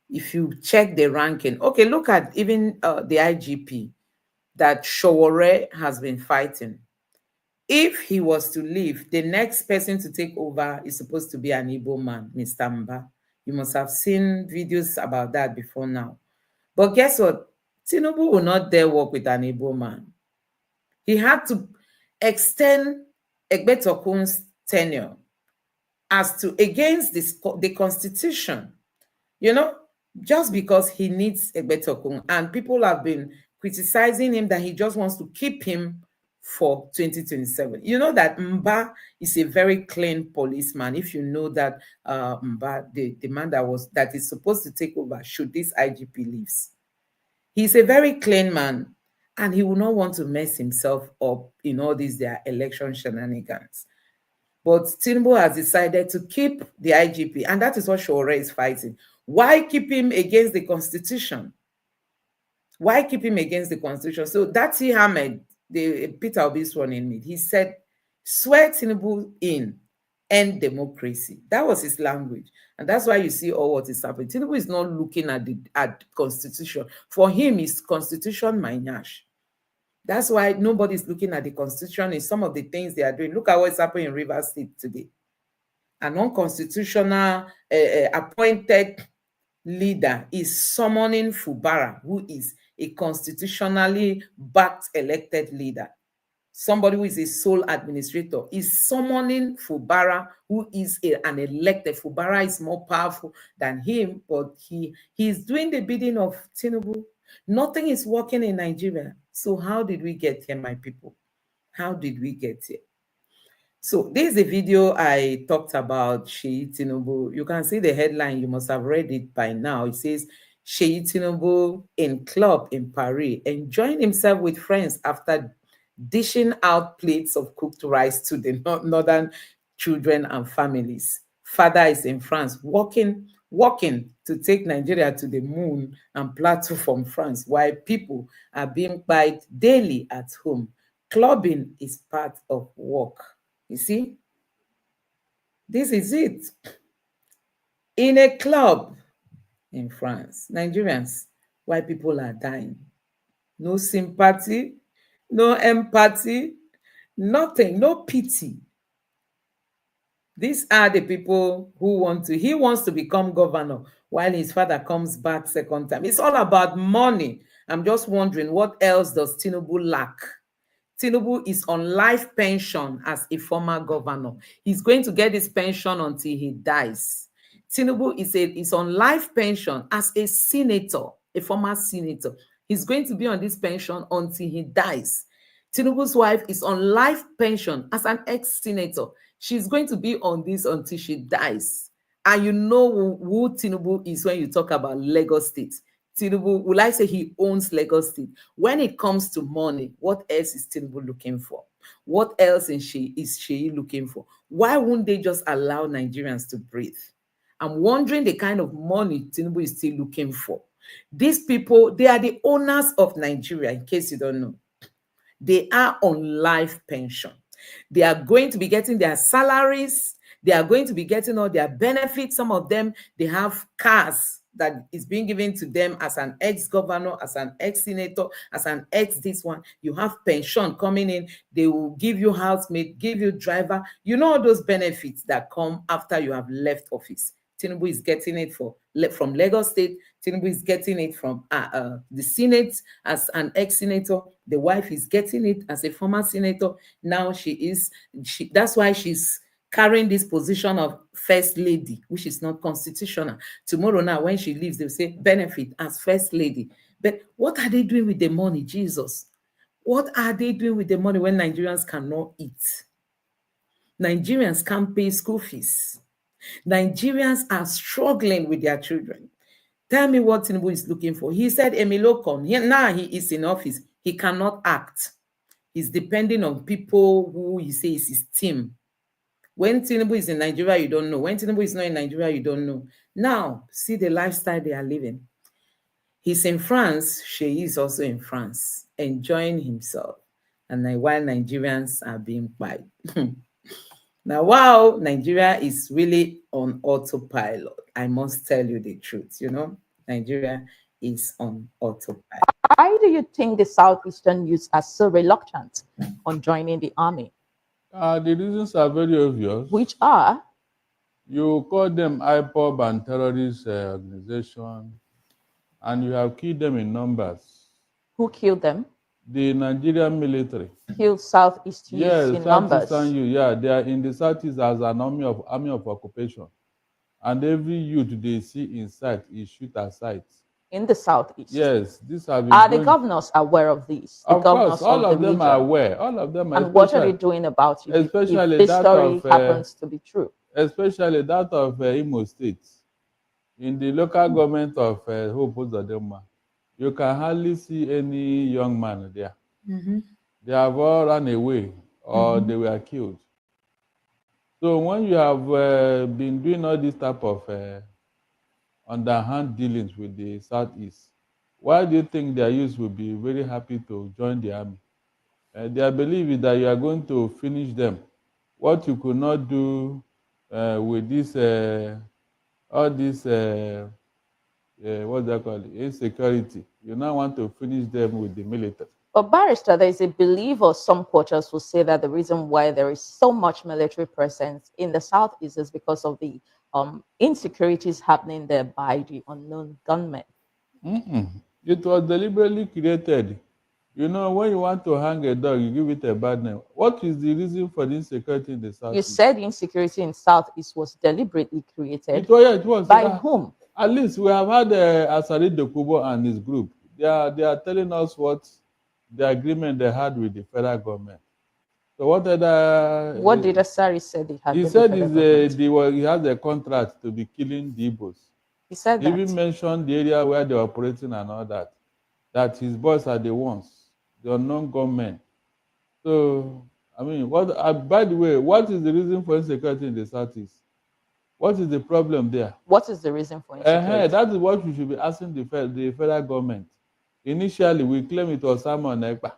Speaker 1: if you check the ranking, okay, look at even the IGP that Showore has been fighting. If he was to leave, the next person to take over is supposed to be an Igbo man, Mr. Mba. You must have seen videos about that before now. But guess what? Tinubu will not dare work with an Igbo man. He had to extend Egbetokun's tenure as to against the constitution, you know, just because he needs Egbetokun. And people have been criticizing him that he just wants to keep him for 2027. You know that Mba is a very clean policeman. If you know that Mba, the man that is supposed to take over should this IGP leaves. He's a very clean man, and he will not want to mess himself up in all these their election shenanigans. But Tinubu has decided to keep the IGP, and that is what Shore is fighting. Why keep him against the constitution? Why keep him against the constitution? So that's Ahmed, the Peter Obi's running mate. He said, swear Tinubu in, end democracy. That was his language. And that's why you see all what is happening. Tinubu is not looking at the constitution. For him, it's constitution minyash. That's why nobody's looking at the constitution in some of the things they are doing. Look at what's happening in Rivers State today. An unconstitutional appointed leader is summoning Fubara, who is a constitutionally backed elected leader. Somebody who is a sole administrator is summoning Fubara, who is an elected. Fubara is more powerful than him, but he is doing the bidding of Tinubu. Nothing is working in Nigeria. So how did we get here, my people? How did we get here? So this is a video I talked about Sheyi Tinubu. You can see the headline. You must have read it by now. It says, Sheyi Tinubu in club in Paris, enjoying himself with friends after dishing out plates of cooked rice to the northern children and families. Father is in France, walking to take Nigeria to the moon and Plateau from France, while people are being bite daily at home. Clubbing is part of work. You see? This is it. In a club in France, Nigerians, why people are dying. No sympathy, no empathy, nothing, no pity. These are the people who he wants to become governor while his father comes back second time. It's all about money. I'm just wondering, what else does Tinubu lack? Tinubu is on life pension as a former governor. He's going to get his pension until he dies. Tinubu is on life pension as a senator, a former senator. He's going to be on this pension until he dies. Tinubu's wife is on life pension as an ex-senator. She's going to be on this until she dies. And you know who Tinubu is when you talk about Lagos State. Tinubu, will I say he owns Lagos State? When it comes to money, what else is Tinubu looking for? What else is she looking for? Why wouldn't they just allow Nigerians to breathe? I'm wondering the kind of money Tinubu is still looking for. These people, they are the owners of Nigeria, in case you don't know. They are on life pension. They are going to be getting their salaries. They are going to be getting all their benefits. Some of them, they have cars that is being given to them as an ex-governor, as an ex-senator, as an ex-this one. You have pension coming in. They will give you housemate, give you driver. You know all those benefits that come after you have left office. Tinubu is getting it from Lagos State. Tinubu is getting it from the Senate as an ex-senator. The wife is getting it as a former senator. Now that's why she's carrying this position of first lady, which is not constitutional. Tomorrow now, when she leaves, they'll say benefit as first lady. But what are they doing with the money, Jesus? What are they doing with the money when Nigerians cannot eat? Nigerians can't pay school fees. Nigerians are struggling with their children. Tell me what Tinubu is looking for. He said Emilokon. Now he is in office. He cannot act. He's depending on people who he says is his team. When Tinubu is in Nigeria, you don't know. When Tinubu is not in Nigeria, you don't know. Now, see the lifestyle they are living. He's in France. She is also in France, enjoying himself. And while Nigerians are being quiet. Now, wow, Nigeria is really on autopilot. I must tell you the truth. Nigeria is on autopilot.
Speaker 8: Why do you think the Southeastern youths are so reluctant on joining the army?
Speaker 3: The reasons are very obvious.
Speaker 8: Which are?
Speaker 3: You call them IPOB and terrorist organization, and you have killed them in numbers.
Speaker 8: Who killed them?
Speaker 3: The Nigerian military.
Speaker 8: Killed Southeast youths in numbers.
Speaker 3: Yeah, they are in the Southeast as an army of occupation. And every youth they see in sight is shoot at sight.
Speaker 8: In the Southeast?
Speaker 3: Yes.
Speaker 8: Are the governors aware of this?
Speaker 3: Of course, all of them are aware. All of them are.
Speaker 8: And what are they doing about it
Speaker 3: especially
Speaker 8: if this story happens to be true?
Speaker 3: Especially that of Imo State. In the local government of Hope Uzodinma, you can hardly see any young man there.
Speaker 1: Mm-hmm.
Speaker 3: They have all run away or they were killed. So when you have been doing all this type of underhand dealings with the Southeast, why do you think their youth will be very happy to join the army? Their belief is that you are going to finish them. What you could not do with this, all this, what's that called? Insecurity. You now want to finish them with the military.
Speaker 8: But Barrister, there is a belief, or some quarters will say that the reason why there is so much military presence in the Southeast is because of the insecurities happening there by the unknown gunmen.
Speaker 3: It was deliberately created. When you want to hang a dog, you give it a bad name. What is the reason for the insecurity in the South?
Speaker 8: You said insecurity in Southeast was deliberately created.
Speaker 3: It was.
Speaker 8: By whom?
Speaker 3: At least we have had Asari Dokubo and his group. They are telling us what the agreement they had with the federal government. So what did
Speaker 8: Asari say they had?
Speaker 3: He said he has a contract to be killing the Igbos.
Speaker 8: He said
Speaker 3: he even mentioned the area where they were operating and all that. That his boys are the ones, the unknown gunmen. So I mean, by the way, what is the reason for insecurity in the Southeast? What is the problem there?
Speaker 8: What is the reason for insecurity?
Speaker 3: That is what we should be asking the federal government. Initially, we claim it was Simon Ekpa.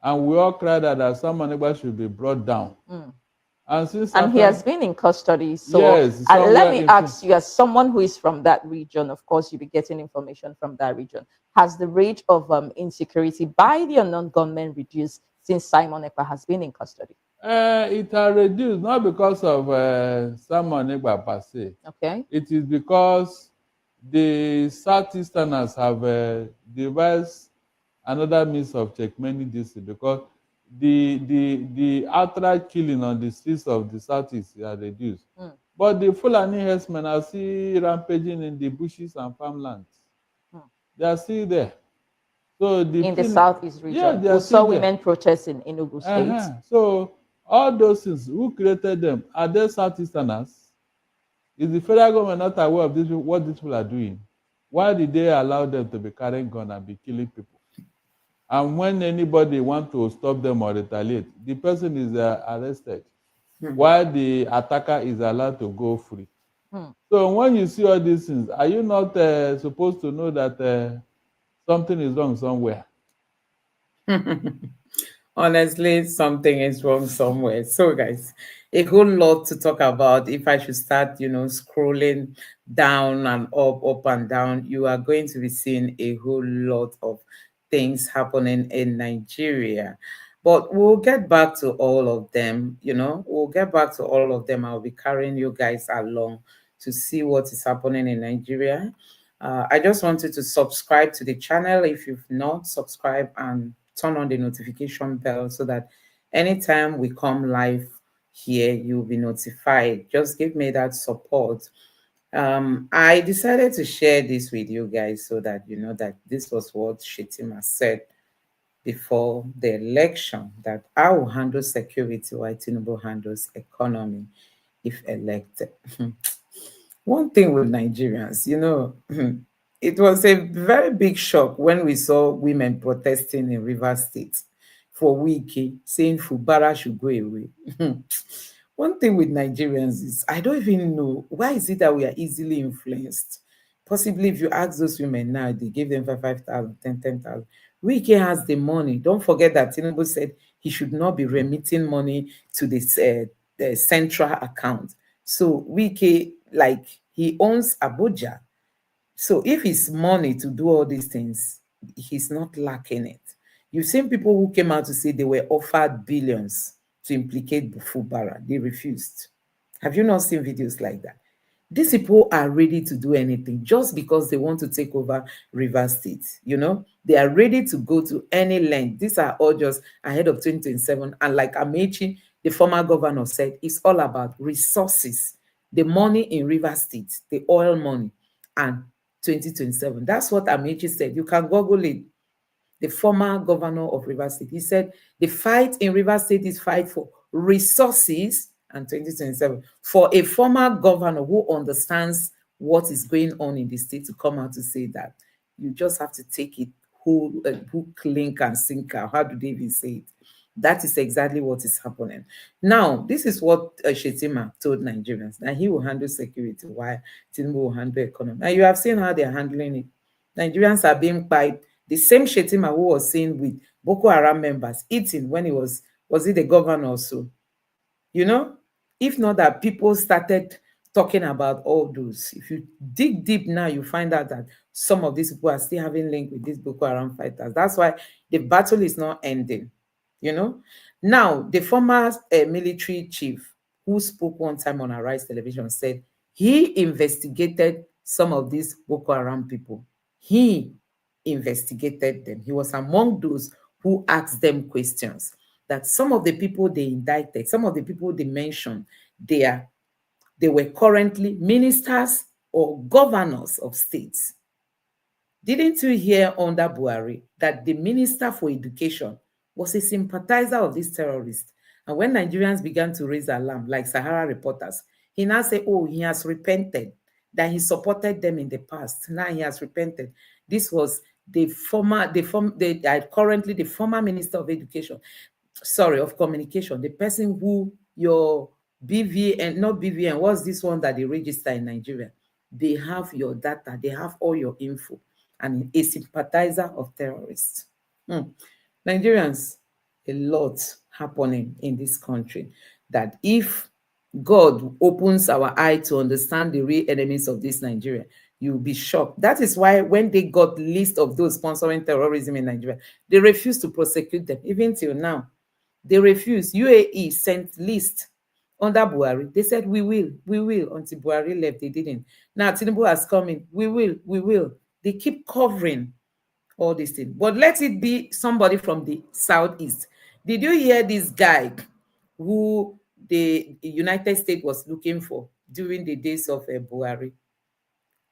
Speaker 3: And we all cried that Simon Ekpa should be brought down. And
Speaker 8: he has been in custody. So
Speaker 3: yes,
Speaker 8: let me ask you, as someone who is from that region, of course, you'll be getting information from that region. Has the rate of insecurity by the unknown gunmen reduced since Simon Ekpa has been in custody?
Speaker 3: It has reduced, not because of Simon Ekpa per se.
Speaker 8: Okay.
Speaker 3: It is because the Southeasterners have devised another means of checkmate this, because the outright killing on the streets of the Southeast are reduced. But the Fulani herdsmen are still rampaging in the bushes and farmlands. They are still there. So in
Speaker 8: the Southeast region, we saw women protests in Enugu State.
Speaker 3: So all those things, who created them? Are they Southeasterners? Is the federal government not aware of this, what these people are doing? Why did they allow them to be carrying guns and be killing people? And when anybody wants to stop them or retaliate, the person is arrested, while the attacker is allowed to go free. So when you see all these things, are you not supposed to know that something is wrong somewhere?
Speaker 1: Honestly, something is wrong somewhere. So, guys, a whole lot to talk about. If I should start, scrolling down and up and down, you are going to be seeing a whole lot of things happening in Nigeria. But we'll get back to all of them. We'll get back to all of them. I'll be carrying you guys along to see what is happening in Nigeria. I just wanted to subscribe to the channel if you've not subscribed, and turn on the notification bell so that anytime we come live here, you'll be notified. Just give me that support. I decided to share this with you guys so that you know that this was what Shetima said before the election, that I will handle security while Tinubu handles economy if elected. One thing with Nigerians, you know, it was a very big shock when we saw women protesting in Rivers State for Wiki, saying Fubara should go away. One thing with Nigerians is, I don't even know, why is it that we are easily influenced? Possibly if you ask those women now, they give them 5,000, 10,000. Wiki has the money. Don't forget that Tinubu said he should not be remitting money to this the central account. So Wiki, like, he owns Abuja. So if it's money to do all these things, he's not lacking it. You've seen people who came out to say they were offered billions to implicate Fubara. They refused. Have you not seen videos like that? These people are ready to do anything just because they want to take over Rivers State. You know, they are ready to go to any length. These are all just ahead of 2027. And like Amechi, the former governor, said, it's all about resources. The money in Rivers State, the oil money, and 2027. That's what Amechi said. You can Google it. The former governor of Rivers State. He said the fight in Rivers State is fight for resources and 2027. For a former governor who understands what is going on in the state to come out to say that, you just have to take it hook, link, and sinker. How do they even say it? That is exactly what is happening. Now, this is what Shetima told Nigerians, that he will handle security while Tinubu will handle economy. And you have seen how they're handling it. Nigerians are being quiet. The same Shetima who was seen with Boko Haram members eating when he was it the governor or so? You know, if not that people started talking about all those. If you dig deep now, you find out that some of these people are still having link with these Boko Haram fighters. That's why the battle is not ending, you know. Now, the former military chief who spoke one time on Arise Television said he investigated some of these Boko Haram people. He investigated them. He was among those who asked them questions. That some of the people they indicted, some of the people they mentioned, they were currently ministers or governors of states. Didn't you hear under Buhari that the Minister for Education was a sympathizer of these terrorists? And when Nigerians began to raise alarm, like Sahara reporters, he now said, oh, he has repented, that he supported them in the past. Now he has repented. This was currently the former Minister of Education, of communication, the person who your BVN, not BVN, what's this one that they register in Nigeria? They have your data, they have all your info, and a sympathizer of terrorists. Nigerians, a lot happening in this country, that if God opens our eye to understand the real enemies of this Nigeria, you'll be shocked. That is why when they got the list of those sponsoring terrorism in Nigeria, they refused to prosecute them, even till now. They refused. UAE sent list under Buhari. They said, we will. Until Buhari left, they didn't. Now, Tinubu has come in. We will. They keep covering all these things. But let it be somebody from the Southeast. Did you hear this guy who the United States was looking for during the days of Buhari?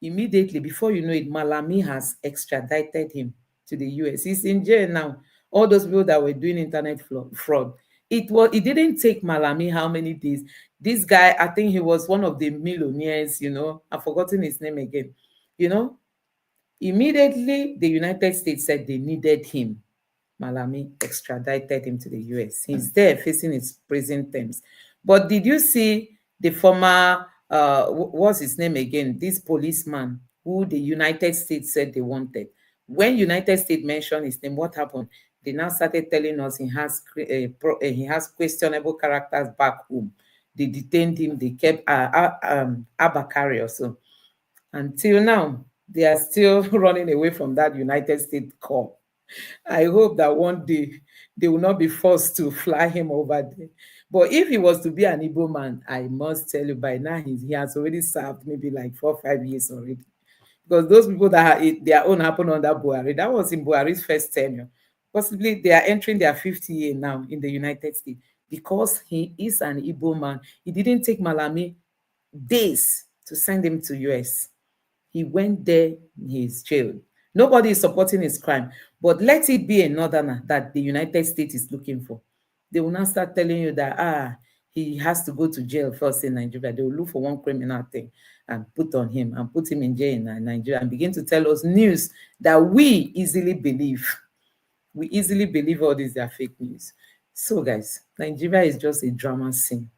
Speaker 1: Immediately, before you know it, Malami has extradited him to the US. He's in jail now. All those people that were doing internet fraud. It didn't take Malami how many days? This guy, I think he was one of the millionaires, you know. I've forgotten his name again. You know, immediately the United States said they needed him. Malami extradited him to the US. He's there facing his prison terms. But did you see the former, what's his name again? This policeman who the United States said they wanted. When United States mentioned his name, what happened? They now started telling us he has questionable characters back home. They detained him. They kept Abakari or so. Until now, they are still running away from that United States call. I hope that one day they will not be forced to fly him over there. But if he was to be an Igbo man, I must tell you, by now he has already served maybe like 4 or 5 years already. Because those people that their own happened under Buhari, that was in Buhari's first tenure. Possibly they are entering their 50th year now in the United States. Because he is an Igbo man, he didn't take Malami days to send him to US. He went there, he's jailed. Nobody is supporting his crime. But let it be a northerner that the United States is looking for. They will now start telling you that, he has to go to jail first in Nigeria. They will look for one criminal thing and put on him and put him in jail in Nigeria and begin to tell us news that we easily believe. We easily believe all these are fake news. So guys, Nigeria is just a drama scene.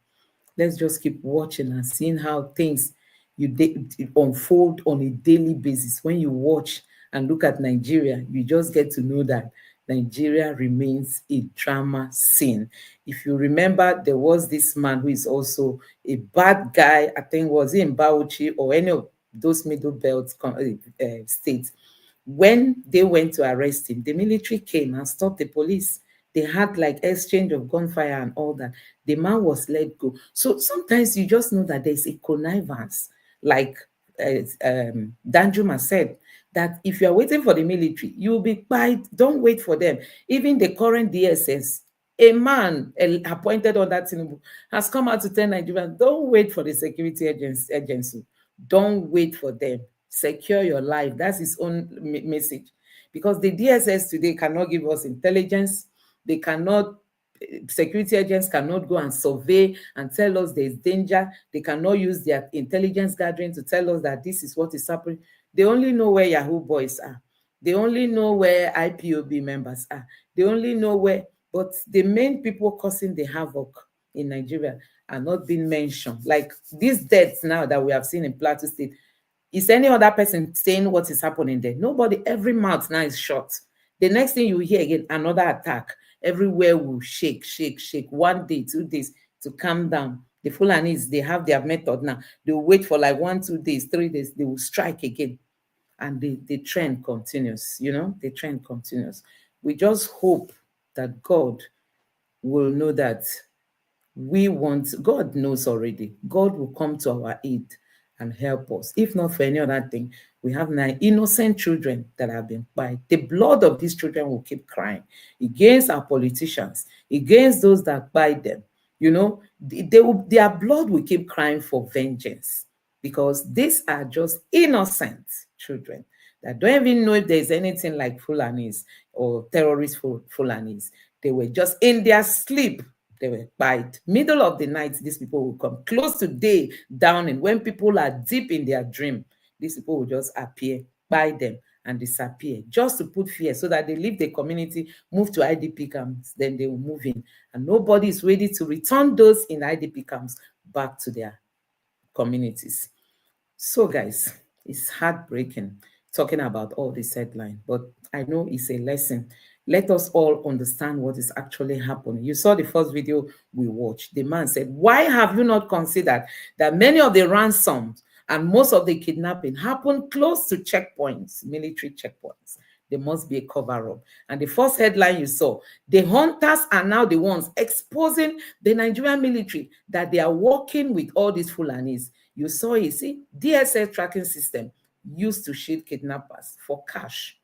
Speaker 1: Let's just keep watching and seeing how things unfold on a daily basis. When you watch and look at Nigeria, you just get to know that Nigeria remains a drama scene. If you remember, there was this man who is also a bad guy. I think was he in Bauchi or any of those middle belt states. When they went to arrest him, the military came and stopped the police. They had like exchange of gunfire and all that. The man was let go. So sometimes you just know that there's a connivance, like Danjuma said, that if you are waiting for the military, you will be quiet. Don't wait for them. Even the current DSS, a man appointed on that Tinubu has come out to tell Nigerians, don't wait for the security agency. Don't wait for them. Secure your life. That's his own message. Because the DSS today cannot give us intelligence. They cannot, security agents cannot go and survey and tell us there's danger. They cannot use their intelligence gathering to tell us that this is what is happening. They only know where Yahoo boys are. They only know where IPOB members are. They only know where, but the main people causing the havoc in Nigeria are not being mentioned. Like these deaths now that we have seen in Plateau State, is any other person saying what is happening there? Nobody. Every mouth now is shut. The next thing you hear again, another attack. Everywhere will shake, shake, shake. 1 day, 2 days to calm down. The Fulanis, they have their method now. They will wait for like 1, 2 days, 3 days. They will strike again. And the trend continues, you know, the trend continues. We just hope that God will know that God knows already. God will come to our aid and help us. If not for any other thing, we have 9 innocent children that have been killed. The blood of these children will keep crying against our politicians, against those that buy them. You know, their blood will keep crying for vengeance, because these are just innocent children that don't even know if there's anything like Fulanis or terrorist Fulanis. They were just in their sleep. They were by middle of the night. These people will come close to day down, and when people are deep in their dream, these people will just appear by them and disappear, just to put fear, so that they leave the community, move to IDP camps, then they will move in, and nobody is ready to return those in IDP camps back to their communities. So guys, it's heartbreaking talking about all this headline, but I know it's a lesson. Let us all understand what is actually happening. You saw the first video we watched. The man said, why have you not considered that many of the ransoms and most of the kidnapping happen close to checkpoints, military checkpoints? There must be a cover-up. And the first headline you saw, the hunters are now the ones exposing the Nigerian military that they are working with all these Fulanis. You saw it, see, DSS tracking system used to shoot kidnappers for cash.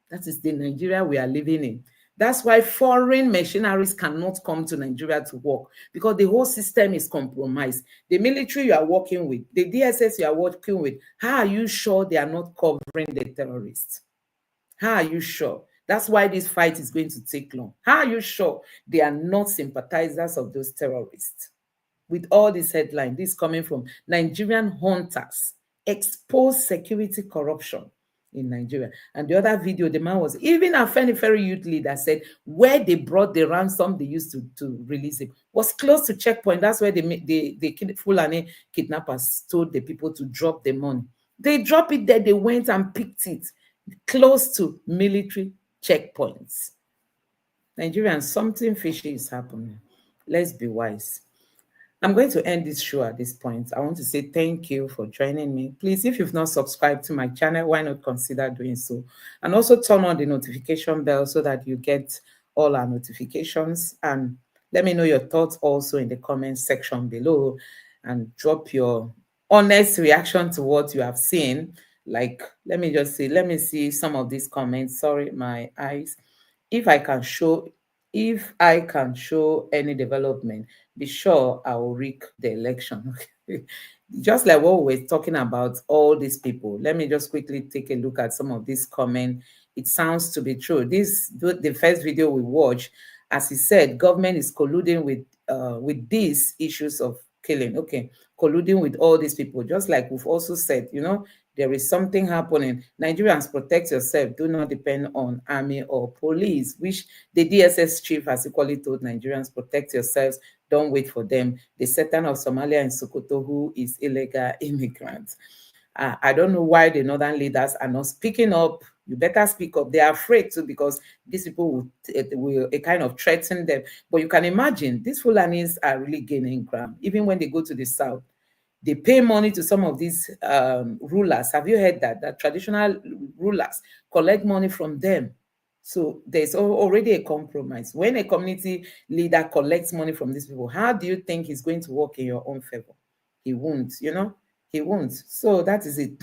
Speaker 1: That is the Nigeria we are living in. That's why foreign mercenaries cannot come to Nigeria to work, because the whole system is compromised. The military you are working with, the DSS you are working with, how are you sure they are not covering the terrorists? How are you sure? That's why this fight is going to take long. How are you sure they are not sympathizers of those terrorists? With all this headline, this coming from Nigerian hunters expose security corruption in Nigeria. And the other video, the man was, even a Ferry youth leader said, where they brought the ransom they used to release him was close to checkpoint. That's where the Fulani kidnappers told the people to drop the money. They dropped it there, they went and picked it close to military checkpoints. Nigerians, something fishy is happening. Let's be wise. I'm going to end this show at this point. I want to say thank you for joining me. Please, if you've not subscribed to my channel, why not consider doing so? And also turn on the notification bell so that you get all our notifications. And let me know your thoughts also in the comment section below, and drop your honest reaction to what you have seen. Like, let me just say, let me see some of these comments. Sorry, my eyes. If I can show any development, be sure I will rig the election. Just like what we were talking about, all these people. Let me just quickly take a look at some of these comments. It sounds to be true. The first video we watched, as he said, government is colluding with these issues of killing. Okay, colluding with all these people, just like we've also said, there is something happening. Nigerians, protect yourself. Do not depend on army or police, which the DSS chief has equally told Nigerians, protect yourselves. Don't wait for them. The Sultan of Somalia and Sokoto, who is illegal immigrants. I don't know why the northern leaders are not speaking up. You better speak up. They are afraid to, because these people will kind of threaten them. But you can imagine, these Fulanis are really gaining ground. Even when they go to the south, they pay money to some of these rulers. Have you heard that? That traditional rulers collect money from them. So there's already a compromise. When a community leader collects money from these people, how do you think he's going to work in your own favor? He won't, he won't. So that is it.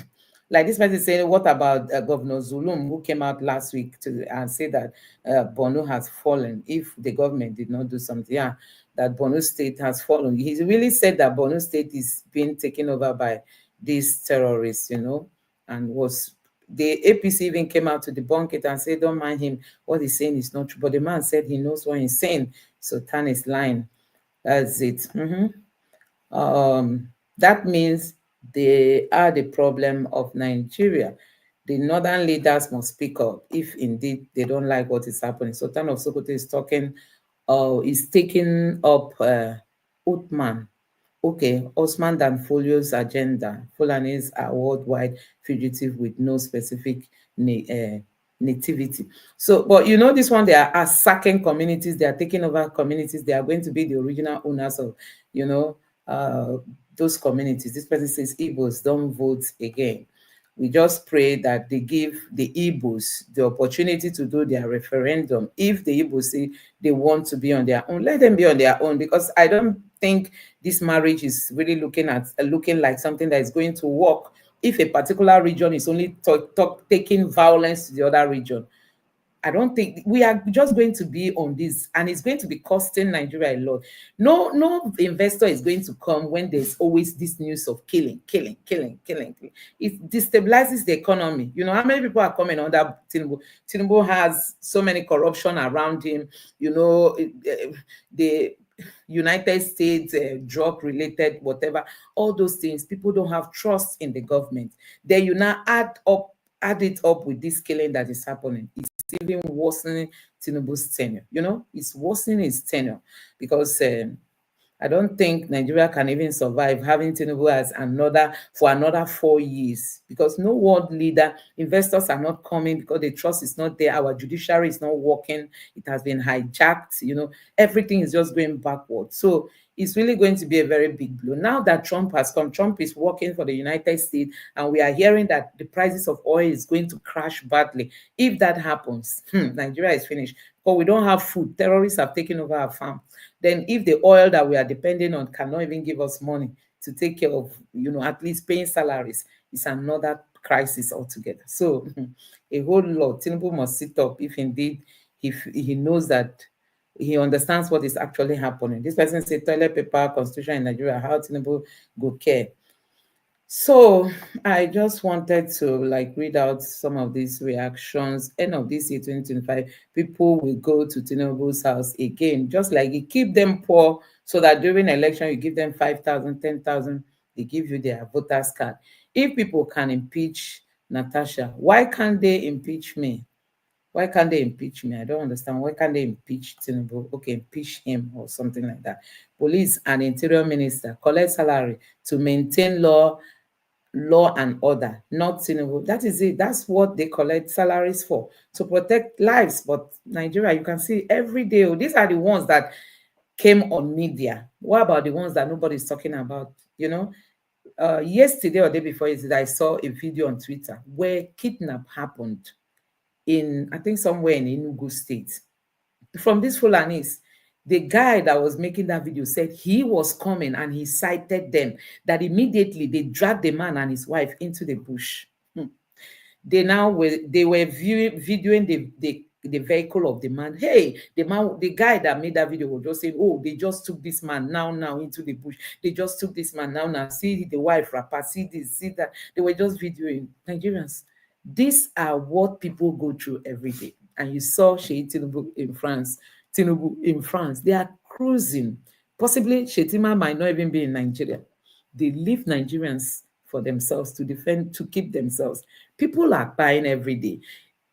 Speaker 1: Like this person saying, what about Governor Zulum, who came out last week and said that Borno has fallen if the government did not do something? Yeah, that Borno State has fallen. He really said that Borno State is being taken over by these terrorists, and the APC even came out to debunk it and say, don't mind him. What he's saying is not true. But the man said he knows what he's saying. So Tan is lying. That's it. That means they are the problem of Nigeria. The northern leaders must speak up if indeed they don't like what is happening. Sultan of Sokoto is taking up Uthman. Okay, Osman Danfolio's agenda. Fulanis are worldwide fugitive with no specific nativity. So, but this one, they are sacking communities, they are taking over communities, they are going to be the original owners of, those communities. This person says, Igbos, don't vote again. We just pray that they give the Igbos the opportunity to do their referendum. If the Igbos say they want to be on their own, let them be on their own, because I don't think this marriage is really looking like something that is going to work if a particular region is only taking violence to the other region. I don't think we are just going to be on this, and it's going to be costing Nigeria a lot. No investor is going to come when there's always this news of killing. It destabilizes the economy. How many people are coming under Tinubu? Tinubu has so many corruption around him. The United States drug-related, whatever, all those things. People don't have trust in the government. Then you now add it up with this killing that is happening. It's even worsening Tinubu's tenure. It's worsening his tenure, because I don't think Nigeria can even survive having Tinubu as for another 4 years, because no world leader, investors are not coming because the trust is not there. Our judiciary is not working. It has been hijacked. Everything is just going backward. So it's really going to be a very big blow. Now that Trump has come, Trump is working for the United States, and we are hearing that the prices of oil is going to crash badly. If that happens, Nigeria is finished. But we don't have food. Terrorists have taken over our farm. Then if the oil that we are depending on cannot even give us money to take care of, at least paying salaries, it's another crisis altogether. So a whole lot. Tinubu must sit up if indeed he knows that he understands what is actually happening. This person said toilet paper, constitution in Nigeria, how Tinubu go care. So I just wanted to read out some of these reactions. End of this year, 2025, people will go to Tinubu's house again, just like you keep them poor so that during election you give them 5,000, 10,000, they give you their voters card. If people can impeach Natasha, why can't they impeach me? Why can't they impeach me? I don't understand. Why can't they impeach Tinubu? Okay, impeach him or something like that. Police and Interior Minister collect salary to maintain law and order, not Tinubu. That is it. That's what they collect salaries for, to protect lives. But Nigeria, you can see every day, these are the ones that came on media. What about the ones that nobody's talking about? Yesterday or day before yesterday, I saw a video on Twitter where kidnap happened in, I think, somewhere in Enugu State, from these Fulanis. The guy that was making that video said he was coming and he cited them, that immediately they dragged the man and his wife into the bush. They were videoing the vehicle of the man. Hey, the guy that made that video was just saying, oh, they just took this man now into the bush. They just took this man now. See the wife rapper, see this, see that. They were just videoing. Nigerians, these are what people go through every day. And you saw Sheyi Tinubu in France Tinubu in France. They are cruising. Possibly Shetima might not even be in Nigeria. They leave Nigerians for themselves to defend, to keep themselves. People are buying every day.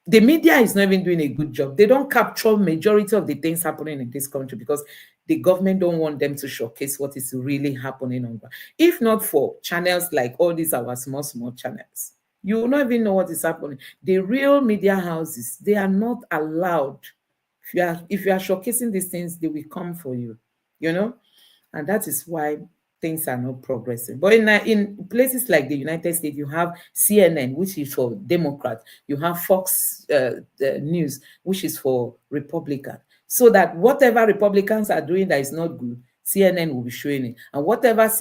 Speaker 1: The media is not even doing a good job. They don't capture majority of the things happening in this country because the government don't want them to showcase what is really happening on ground. If not for channels like all these our small channels, you will not even know what is happening. The real media houses, they are not allowed. If you are showcasing these things, they will come for you, you know, and that is why things are not progressing. But in places like the United States, you have CNN, which is for Democrats. You have Fox News, which is for Republican. So that whatever Republicans are doing that is not good, CNN will be showing it. And whatever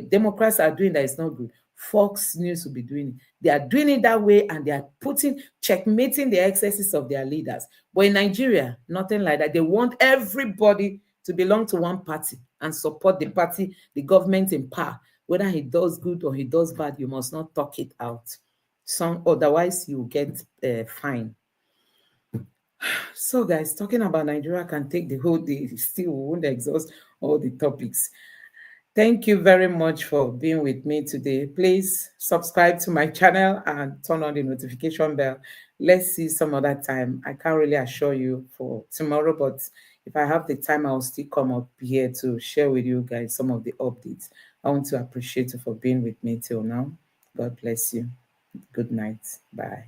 Speaker 1: Democrats are doing that is not good, Fox News will be doing it. They are doing it that way, and they are checkmating the excesses of their leaders. But in Nigeria, nothing like that. They want everybody to belong to one party and support the party, the government in power. Whether he does good or he does bad, you must not talk it out. Otherwise, you get fined. So, guys, talking about Nigeria can take the whole day. Still, we won't exhaust all the topics. Thank you very much for being with me today. Please subscribe to my channel and turn on the notification bell. Let's see some other time. I can't really assure you for tomorrow, but if I have the time, I'll still come up here to share with you guys some of the updates. I want to appreciate you for being with me till now. God bless you. Good night. Bye.